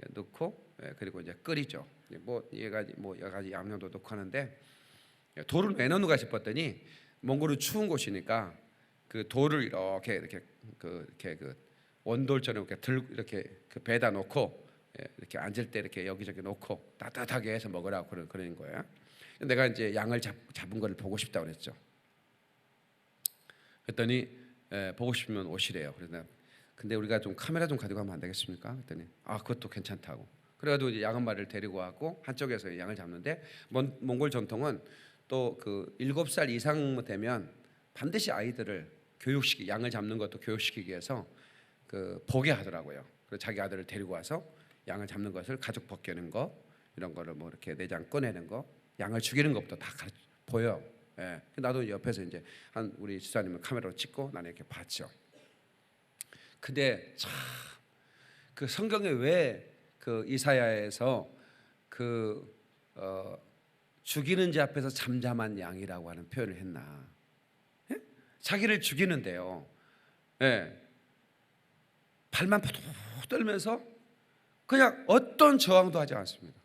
S1: 넣고, 그리고 이제 끓이죠. 뭐 여러 가지 양념도 넣고 하는데, 돌을 왜 넣는가 싶었더니 몽골은 추운 곳이니까 그 돌을 이렇게 그 원돌처럼 이렇게 그 배에다 놓고 이렇게 앉을 때 이렇게 여기저기 놓고 따뜻하게 해서 먹으라고 그러는 거예요. 내가 이제 양을 잡은 거를 보고 싶다고 그랬죠. 그랬더니 보고 싶으면 오시래요. 그래서 내가, 근데 우리가 좀 카메라 좀 가지고 가면 안 되겠습니까? 그랬더니 그것도 괜찮다고. 그래가지고 이제 양 한 마리를 데리고 왔고 한쪽에서 양을 잡는데, 몽골 전통은 또 그 7살 이상 되면 반드시 아이들을 양을 잡는 것도 교육시키기 위해서 그 보게 하더라고요. 그래서 자기 아들을 데리고 와서 양을 잡는 것을 가죽 벗겨는 거, 이런 거를 뭐 이렇게 내장 꺼내는 거, 양을 죽이는 것부터 다 보여. 나도 옆에서 이제 우리 집사님을 카메라로 찍고 나는 이렇게 봤죠. 근데 참 그 성경에 왜 그 이사야에서 죽이는 자 앞에서 잠잠한 양이라고 하는 표현을 했나? 자기를 죽이는데요. 발만 포도 떨면서 그냥 어떤 저항도 하지 않습니다.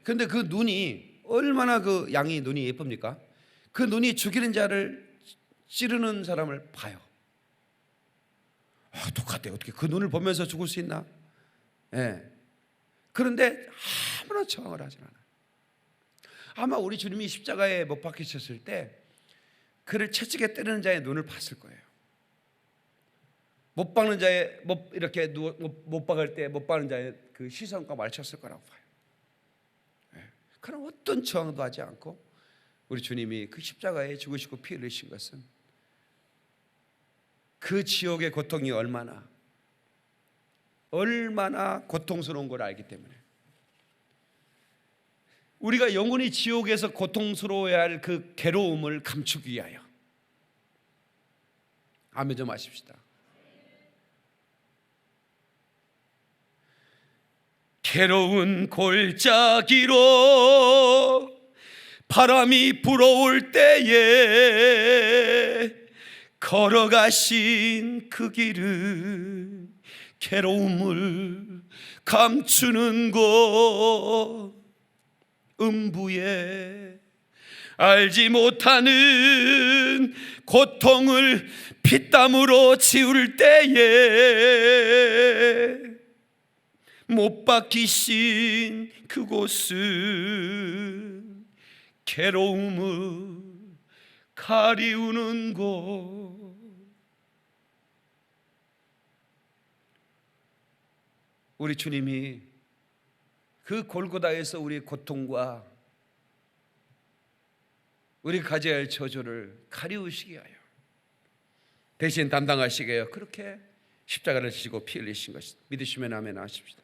S1: 그런데 그 눈이 얼마나, 그 양이 눈이 예쁩니까? 그 눈이 죽이는 자를 찌르는 사람을 봐요. 똑같대. 어떻게 그 눈을 보면서 죽을 수 있나? 그런데 아무런 저항을 하지 않아요. 아마 우리 주님이 십자가에 못 박히셨을 때 그를 채찍에 때리는 자의 눈을 봤을 거예요. 못 박는 자의 이렇게 못 박을 때 못 박는 자의 그 시선과 맞췄을 거라고 봐요. 그런 어떤 저항도 하지 않고 우리 주님이 그 십자가에 죽으시고 피 흘리신 것은 그 지옥의 고통이 얼마나 고통스러운 걸 알기 때문에, 우리가 영원히 지옥에서 고통스러워야 할 그 괴로움을 감추기 위하여. 아멘 좀 하십시다. 괴로운 골짜기로 바람이 불어올 때에 걸어가신 그 길은 괴로움을 감추는 곳, 음부에 알지 못하는 고통을 피땀으로 지울 때에 못 박히신 그곳은 괴로움을 가리우는 곳. 우리 주님이 그 골고다에서 우리의 고통과 우리가 가져야 할 저주를 가리우시게 하여 대신 담당하시게 하여 그렇게 십자가를 지시고 피 흘리신 것이 믿으시면 아멘 하십시다.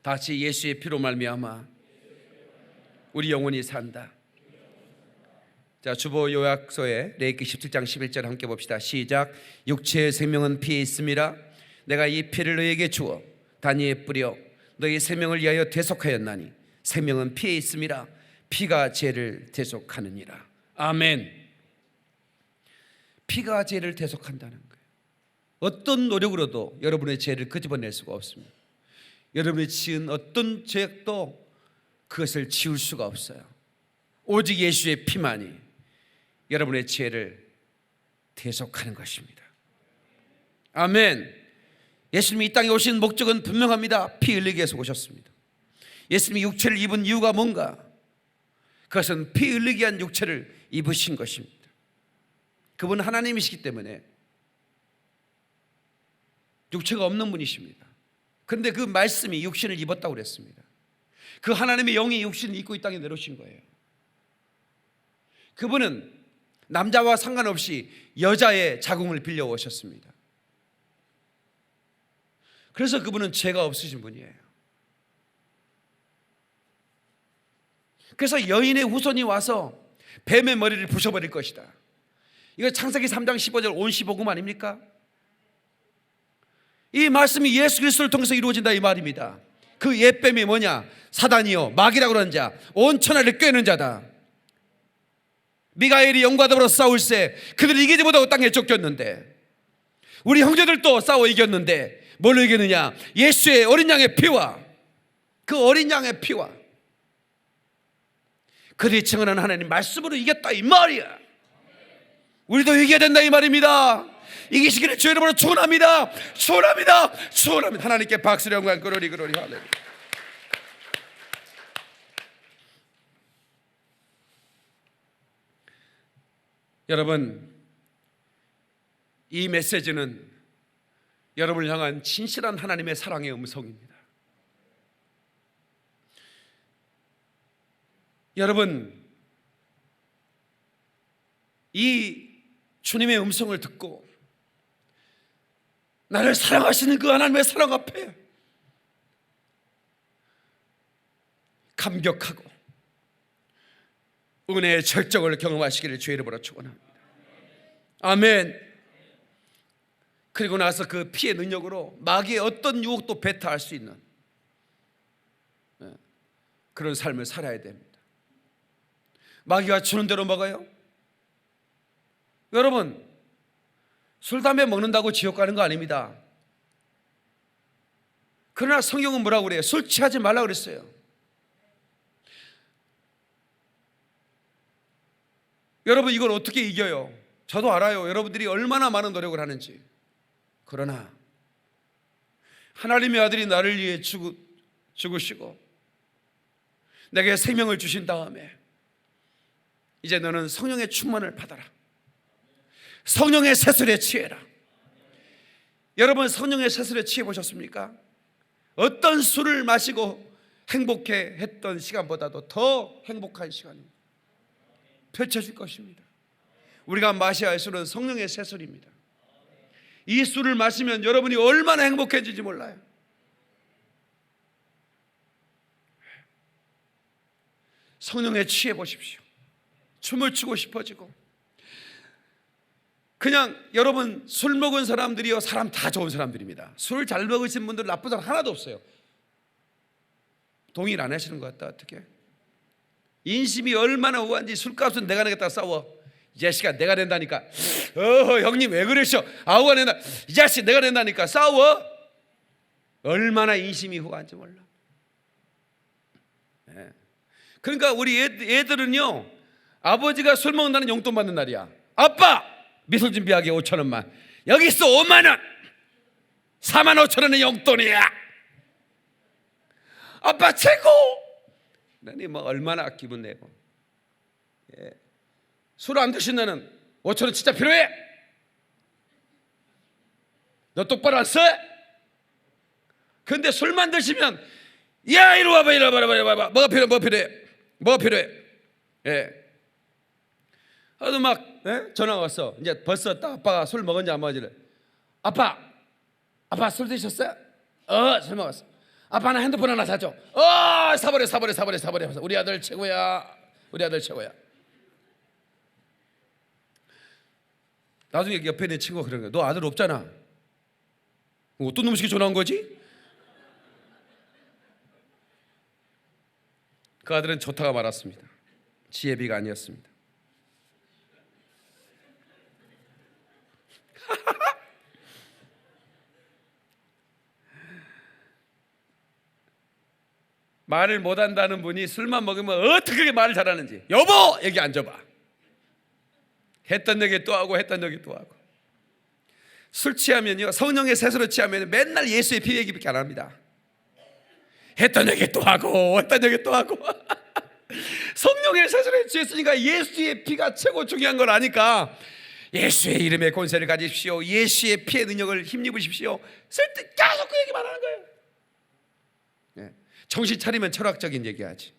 S1: 다 같이 예수의 피로 말미암아 우리 영혼이 산다. 자, 주보 요약서에 레위기 17장 11절 함께 봅시다. 시작. 육체의 생명은 피에 있음이라. 내가 이 피를 너희에게 주어 단위에 뿌려 너희 생명을 위하여 대속하였나니 생명은 피에 있음이라. 피가 죄를 대속하느니라. 아멘. 피가 죄를 대속한다는 거예요. 어떤 노력으로도 여러분의 죄를 끄집어낼 수가 없습니다. 여러분이 지은 어떤 죄도 그것을 지울 수가 없어요. 오직 예수의 피만이 여러분의 죄를 대속하는 것입니다. 아멘. 예수님이 이 땅에 오신 목적은 분명합니다. 피 흘리기 위해서 오셨습니다. 예수님이 육체를 입은 이유가 뭔가? 그것은 피 흘리기 위한 육체를 입으신 것입니다. 그분은 하나님이시기 때문에 육체가 없는 분이십니다. 그런데 그 말씀이 육신을 입었다고 그랬습니다. 그 하나님의 영이 육신을 입고 이 땅에 내려오신 거예요. 그분은 남자와 상관없이 여자의 자궁을 빌려 오셨습니다. 그래서 그분은 죄가 없으신 분이에요. 그래서 여인의 후손이 와서 뱀의 머리를 부셔버릴 것이다. 이거 창세기 3장 15절 온 15금 아닙니까? 이 말씀이 예수 그리스도를 통해서 이루어진다 이 말입니다. 그 옛뱀이 뭐냐? 사단이요 마귀라고 하는 자, 온 천하를 꿰는 자다. 미가엘이 영과 더불어 싸울세 그들을 이기지 못하고 땅에 쫓겼는데, 우리 형제들도 싸워 이겼는데 뭘로 이겼느냐? 예수의 어린 양의 피와, 그 어린 양의 피와 그들이 증언하는 하나님 말씀으로 이겼다 이 말이야. 우리도 이겨야 된다 이 말입니다. 이기시기를 주의 이름으로 축원합니다. 축원합니다. 축원합니다. 하나님께 박수를 영광 그러리 할렐루야. 여러분, 이 메시지는 여러분을 향한 진실한 하나님의 사랑의 음성입니다. 여러분, 이 주님의 음성을 듣고 나를 사랑하시는 그 하나님의 사랑 앞에 감격하고 은혜의 절정을 경험하시기를 주의 이름으로 축원합니다. 아멘. 그리고 나서 그 피의 능력으로 마귀의 어떤 유혹도 배타할 수 있는 그런 삶을 살아야 됩니다. 마귀가 주는 대로 먹어요? 여러분, 술, 담배 먹는다고 지옥 가는 거 아닙니다. 그러나 성경은 뭐라고 그래요? 술 취하지 말라고 그랬어요. 여러분, 이걸 어떻게 이겨요? 저도 알아요. 여러분들이 얼마나 많은 노력을 하는지. 그러나 하나님의 아들이 나를 위해 죽으시고 내게 생명을 주신 다음에 이제 너는 성령의 충만을 받아라. 성령의 세술에 취해라. 여러분 성령의 세술에 취해 보셨습니까? 어떤 술을 마시고 행복해 했던 시간보다도 더 행복한 시간이 펼쳐질 것입니다. 우리가 마셔야 할 술은 성령의 세술입니다. 이 술을 마시면 여러분이 얼마나 행복해질지 몰라요. 성령에 취해 보십시오. 춤을 추고 싶어지고. 그냥 여러분 술 먹은 사람들이요, 사람 다 좋은 사람들입니다. 술 잘 먹으신 분들 나쁜 사람 하나도 없어요. 동의를 안 하시는 것 같다. 어떻게? 인심이 얼마나 우한지 술값은 내가 내겠다 싸워. 이 자식아 내가 낸다니까. 형님 왜 그러셔? 아우가 낸다. 이 자식 내가 낸다니까 싸워. 얼마나 인심이 후한지 몰라. 네. 그러니까 우리 애들은요, 아버지가 술 먹는다는 용돈 받는 날이야. 아빠 미술 준비하기 5,000원만. 여기 있어 5만원. 45,000원의 용돈이야. 아빠 최고. 나니 뭐 얼마나 기분 내고. 예. 술 안 드신다는 5,000원 진짜 필요해? 너 똑바로 안 써? 근데 술만 드시면 야 이리 와봐 이리 와봐 뭐가 필요해? 예. 하도 막 전화 왔어. 이제 벌써 딱 아빠가 술 먹었냐 안 먹었지를. 아빠 술 드셨어요? 술 먹었어. 아빠 나 핸드폰 하나 사줘. 사버려. 우리 아들 최고야. 나중에 옆에 있는 친구가 그런 거야. 너 아들 없잖아. 어떤 놈식이 전화 온 거지? 그 아들은 좋다가 말았습니다. 지혜비가 아니었습니다. 말을 못한다는 분이 술만 먹으면 어떻게 말을 잘하는지. 여보 여기 앉아봐. 했던 얘기 또 하고 술 취하면요, 성령의 세수로 취하면 맨날 예수의 피 얘기밖에 안 합니다. 했던 얘기 또 하고 성령의 세수로 취했으니까 예수의 피가 최고 중요한 걸 아니까 예수의 이름의 권세를 가지십시오. 예수의 피의 능력을 힘입으십시오. 쓸데 계속 그 얘기만 하는 거예요. 네. 정신 차리면 철학적인 얘기하지.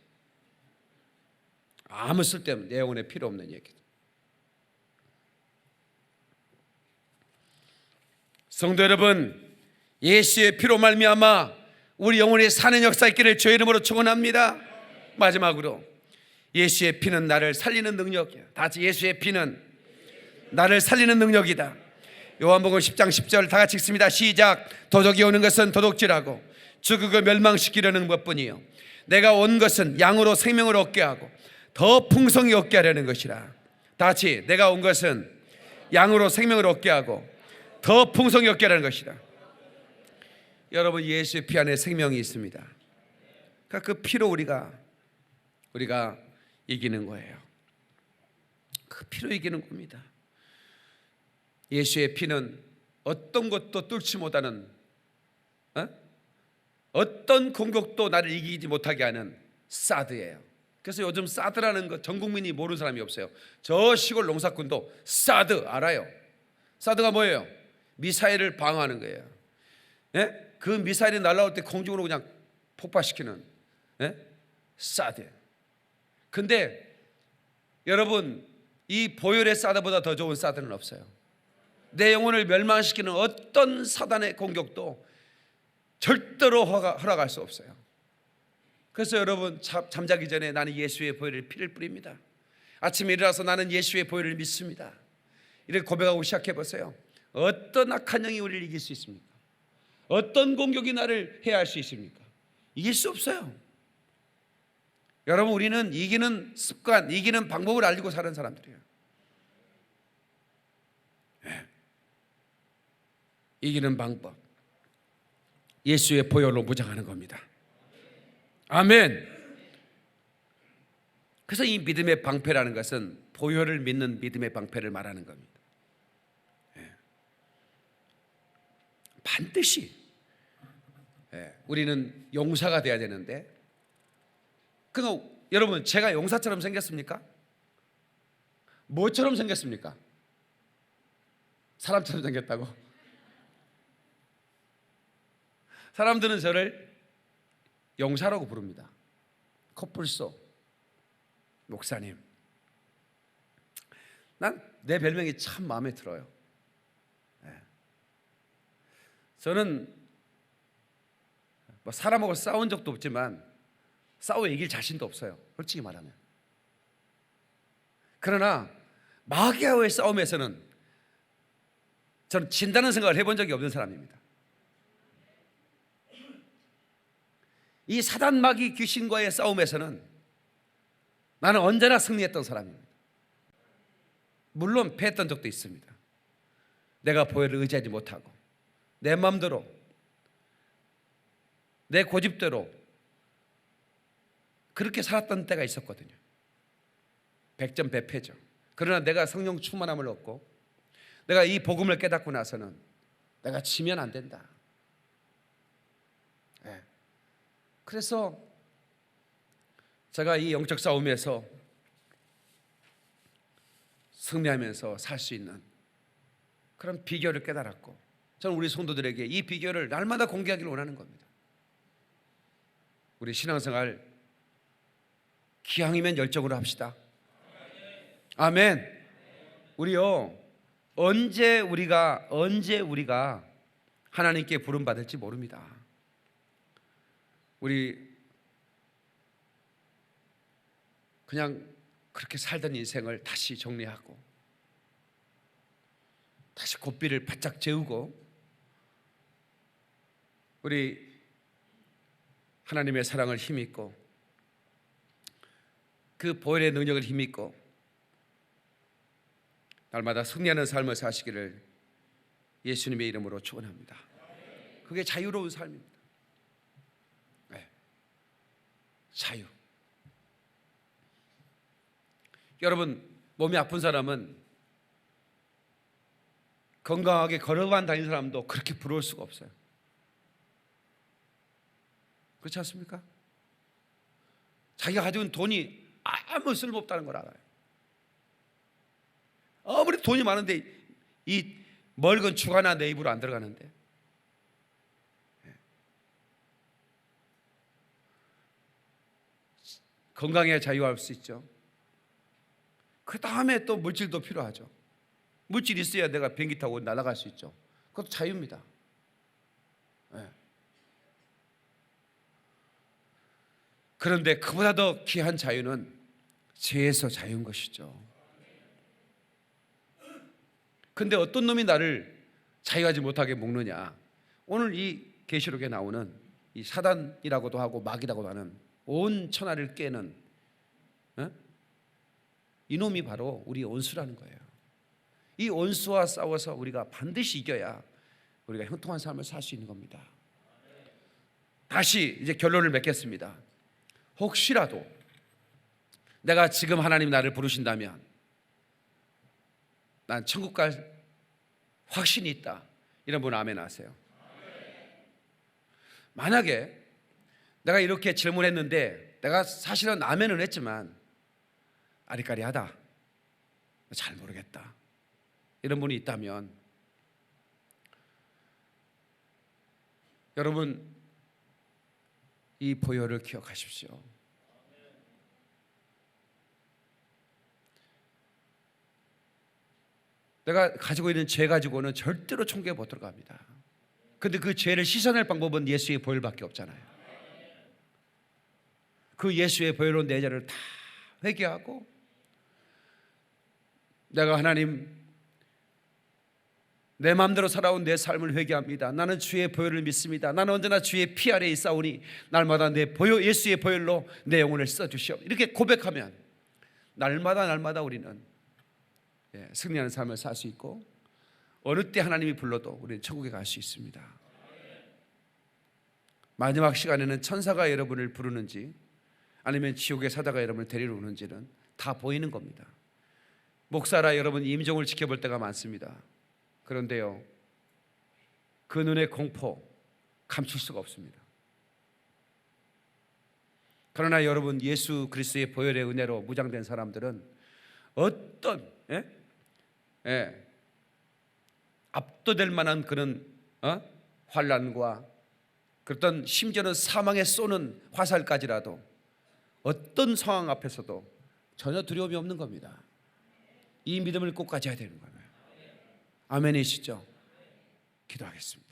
S1: 아무 쓸데없는 내 영혼에 필요 없는 얘기. 성도 여러분, 예수의 피로 말미암아 우리 영혼이 사는 역사 있기를 주의 이름으로 축원합니다. 마지막으로 예수의 피는 나를 살리는 능력이야. 다 같이 예수의 피는 나를 살리는 능력이다. 요한복음 10장 10절 다 같이 읽습니다. 시작. 도적이 오는 것은 도둑질하고 죽이고 멸망시키려는 것뿐이요 내가 온 것은 양으로 생명을 얻게 하고 더 풍성히 얻게 하려는 것이라. 다 같이 내가 온 것은 양으로 생명을 얻게 하고 더 풍성히 얻게 하려는 것이다. 여러분 예수의 피 안에 생명이 있습니다. 그러니까 그 피로 우리가 이기는 거예요. 그 피로 이기는 겁니다. 예수의 피는 어떤 것도 뚫지 못하는, 어떤 공격도 나를 이기지 못하게 하는 사드예요. 그래서 요즘 사드라는 거 전 국민이 모르는 사람이 없어요. 저 시골 농사꾼도 사드 알아요. 사드가 뭐예요? 미사일을 방어하는 거예요. 예? 그 미사일이 날아올 때 공중으로 그냥 폭발시키는 사드. 근데 여러분 이 보혈의 사드보다 더 좋은 사드는 없어요. 내 영혼을 멸망시키는 어떤 사단의 공격도 절대로 허락할 수 없어요. 그래서 여러분 잠자기 전에 나는 예수의 보혈의 피를 뿌립니다. 아침에 일어나서 나는 예수의 보혈을 믿습니다. 이렇게 고백하고 시작해 보세요. 어떤 악한 영이 우리를 이길 수 있습니까? 어떤 공격이 나를 해야 할 수 있습니까? 이길 수 없어요. 여러분 우리는 이기는 습관, 이기는 방법을 알고 사는 사람들이에요. 이기는 방법, 예수의 보혈로 무장하는 겁니다. 아멘. 그래서 이 믿음의 방패라는 것은 보혈을 믿는 믿음의 방패를 말하는 겁니다. 반드시 우리는 용사가 돼야 되는데, 그러니까 여러분 제가 용사처럼 생겼습니까? 뭐처럼 생겼습니까? 사람처럼 생겼다고? 사람들은 저를 용사라고 부릅니다. 코뿔소 목사님. 난 내 별명이 참 마음에 들어요. 저는 뭐 사람하고 싸운 적도 없지만 싸워 이길 자신도 없어요, 솔직히 말하면. 그러나 마귀와의 싸움에서는 저는 진다는 생각을 해본 적이 없는 사람입니다. 이 사단 마귀 귀신과의 싸움에서는 나는 언제나 승리했던 사람입니다. 물론 패했던 적도 있습니다. 내가 보혈을 의지하지 못하고 내 마음대로 내 고집대로 그렇게 살았던 때가 있었거든요. 백전백패죠. 그러나 내가 성령 충만함을 얻고 내가 이 복음을 깨닫고 나서는 내가 지면 안 된다. 그래서 제가 이 영적 싸움에서 승리하면서 살 수 있는 그런 비결을 깨달았고, 저는 우리 성도들에게 이 비결을 날마다 공개하기를 원하는 겁니다. 우리 신앙생활 기왕이면 열정으로 합시다. 아멘. 우리요, 언제 우리가 하나님께 부름 받을지 모릅니다. 우리 그냥 그렇게 살던 인생을 다시 정리하고 다시 고삐를 바짝 재우고 우리 하나님의 사랑을 힘입고 그 보혈의 능력을 힘입고 날마다 승리하는 삶을 사시기를 예수님의 이름으로 축원합니다. 그게 자유로운 삶입니다. 자유. 여러분, 몸이 아픈 사람은 건강하게 걸어만 다니는 사람도 그렇게 부러울 수가 없어요. 그렇지 않습니까? 자기가 가지고 있는 돈이 아무 쓸모없다는 걸 알아요. 아무리 돈이 많은데 이 멀건 주가나 내 입으로 안 들어가는데, 건강해야 자유할 수 있죠. 그 다음에 또 물질도 필요하죠. 물질이 있어야 내가 비행기 타고 날아갈 수 있죠. 그것도 자유입니다. 그런데 그보다 더 귀한 자유는 죄에서 자유인 것이죠. 근데 어떤 놈이 나를 자유하지 못하게 묶느냐? 오늘 이 계시록에 나오는 이 사단이라고도 하고 마귀라고도 하는 온 천하를 깨는 이놈이 바로 우리 원수라는 거예요. 이 원수와 싸워서 우리가 반드시 이겨야 우리가 형통한 삶을 살 수 있는 겁니다. 다시 이제 결론을 맺겠습니다. 혹시라도 내가 지금 하나님 나를 부르신다면 난 천국 갈 확신이 있다, 이런 분 아멘 하세요. 만약에 내가 이렇게 질문했는데 내가 사실은 아멘을 했지만 아리까리하다, 잘 모르겠다, 이런 분이 있다면 여러분, 이 보혈을 기억하십시오. 내가 가지고 있는 죄 가지고는 절대로 천국에 못 들어갑니다. 근데 그 죄를 씻어낼 방법은 예수의 보혈밖에 없잖아요. 그 예수의 보혈로 내 죄를 다 회개하고 내가 하나님, 내 마음대로 살아온 내 삶을 회개합니다. 나는 주의 보혈을 믿습니다. 나는 언제나 주의 피 아래에 있사오니 날마다 내 보혈, 예수의 보혈로 내 영혼을 써주시오. 이렇게 고백하면 날마다 우리는 승리하는 삶을 살 수 있고 어느 때 하나님이 불러도 우리는 천국에 갈 수 있습니다. 마지막 시간에는 천사가 여러분을 부르는지 아니면 지옥의 사자가 여러분을 데리러 오는지는 다 보이는 겁니다. 목사라 여러분 임종을 지켜볼 때가 많습니다. 그런데요, 그 눈의 공포 감출 수가 없습니다. 그러나 여러분, 예수 그리스도의 보혈의 은혜로 무장된 사람들은 어떤 압도될 만한 그런 환난과 그렇던 심지어는 사망에 쏘는 화살까지라도 어떤 상황 앞에서도 전혀 두려움이 없는 겁니다. 이 믿음을 꼭 가져야 되는 거예요. 아멘이시죠? 기도하겠습니다.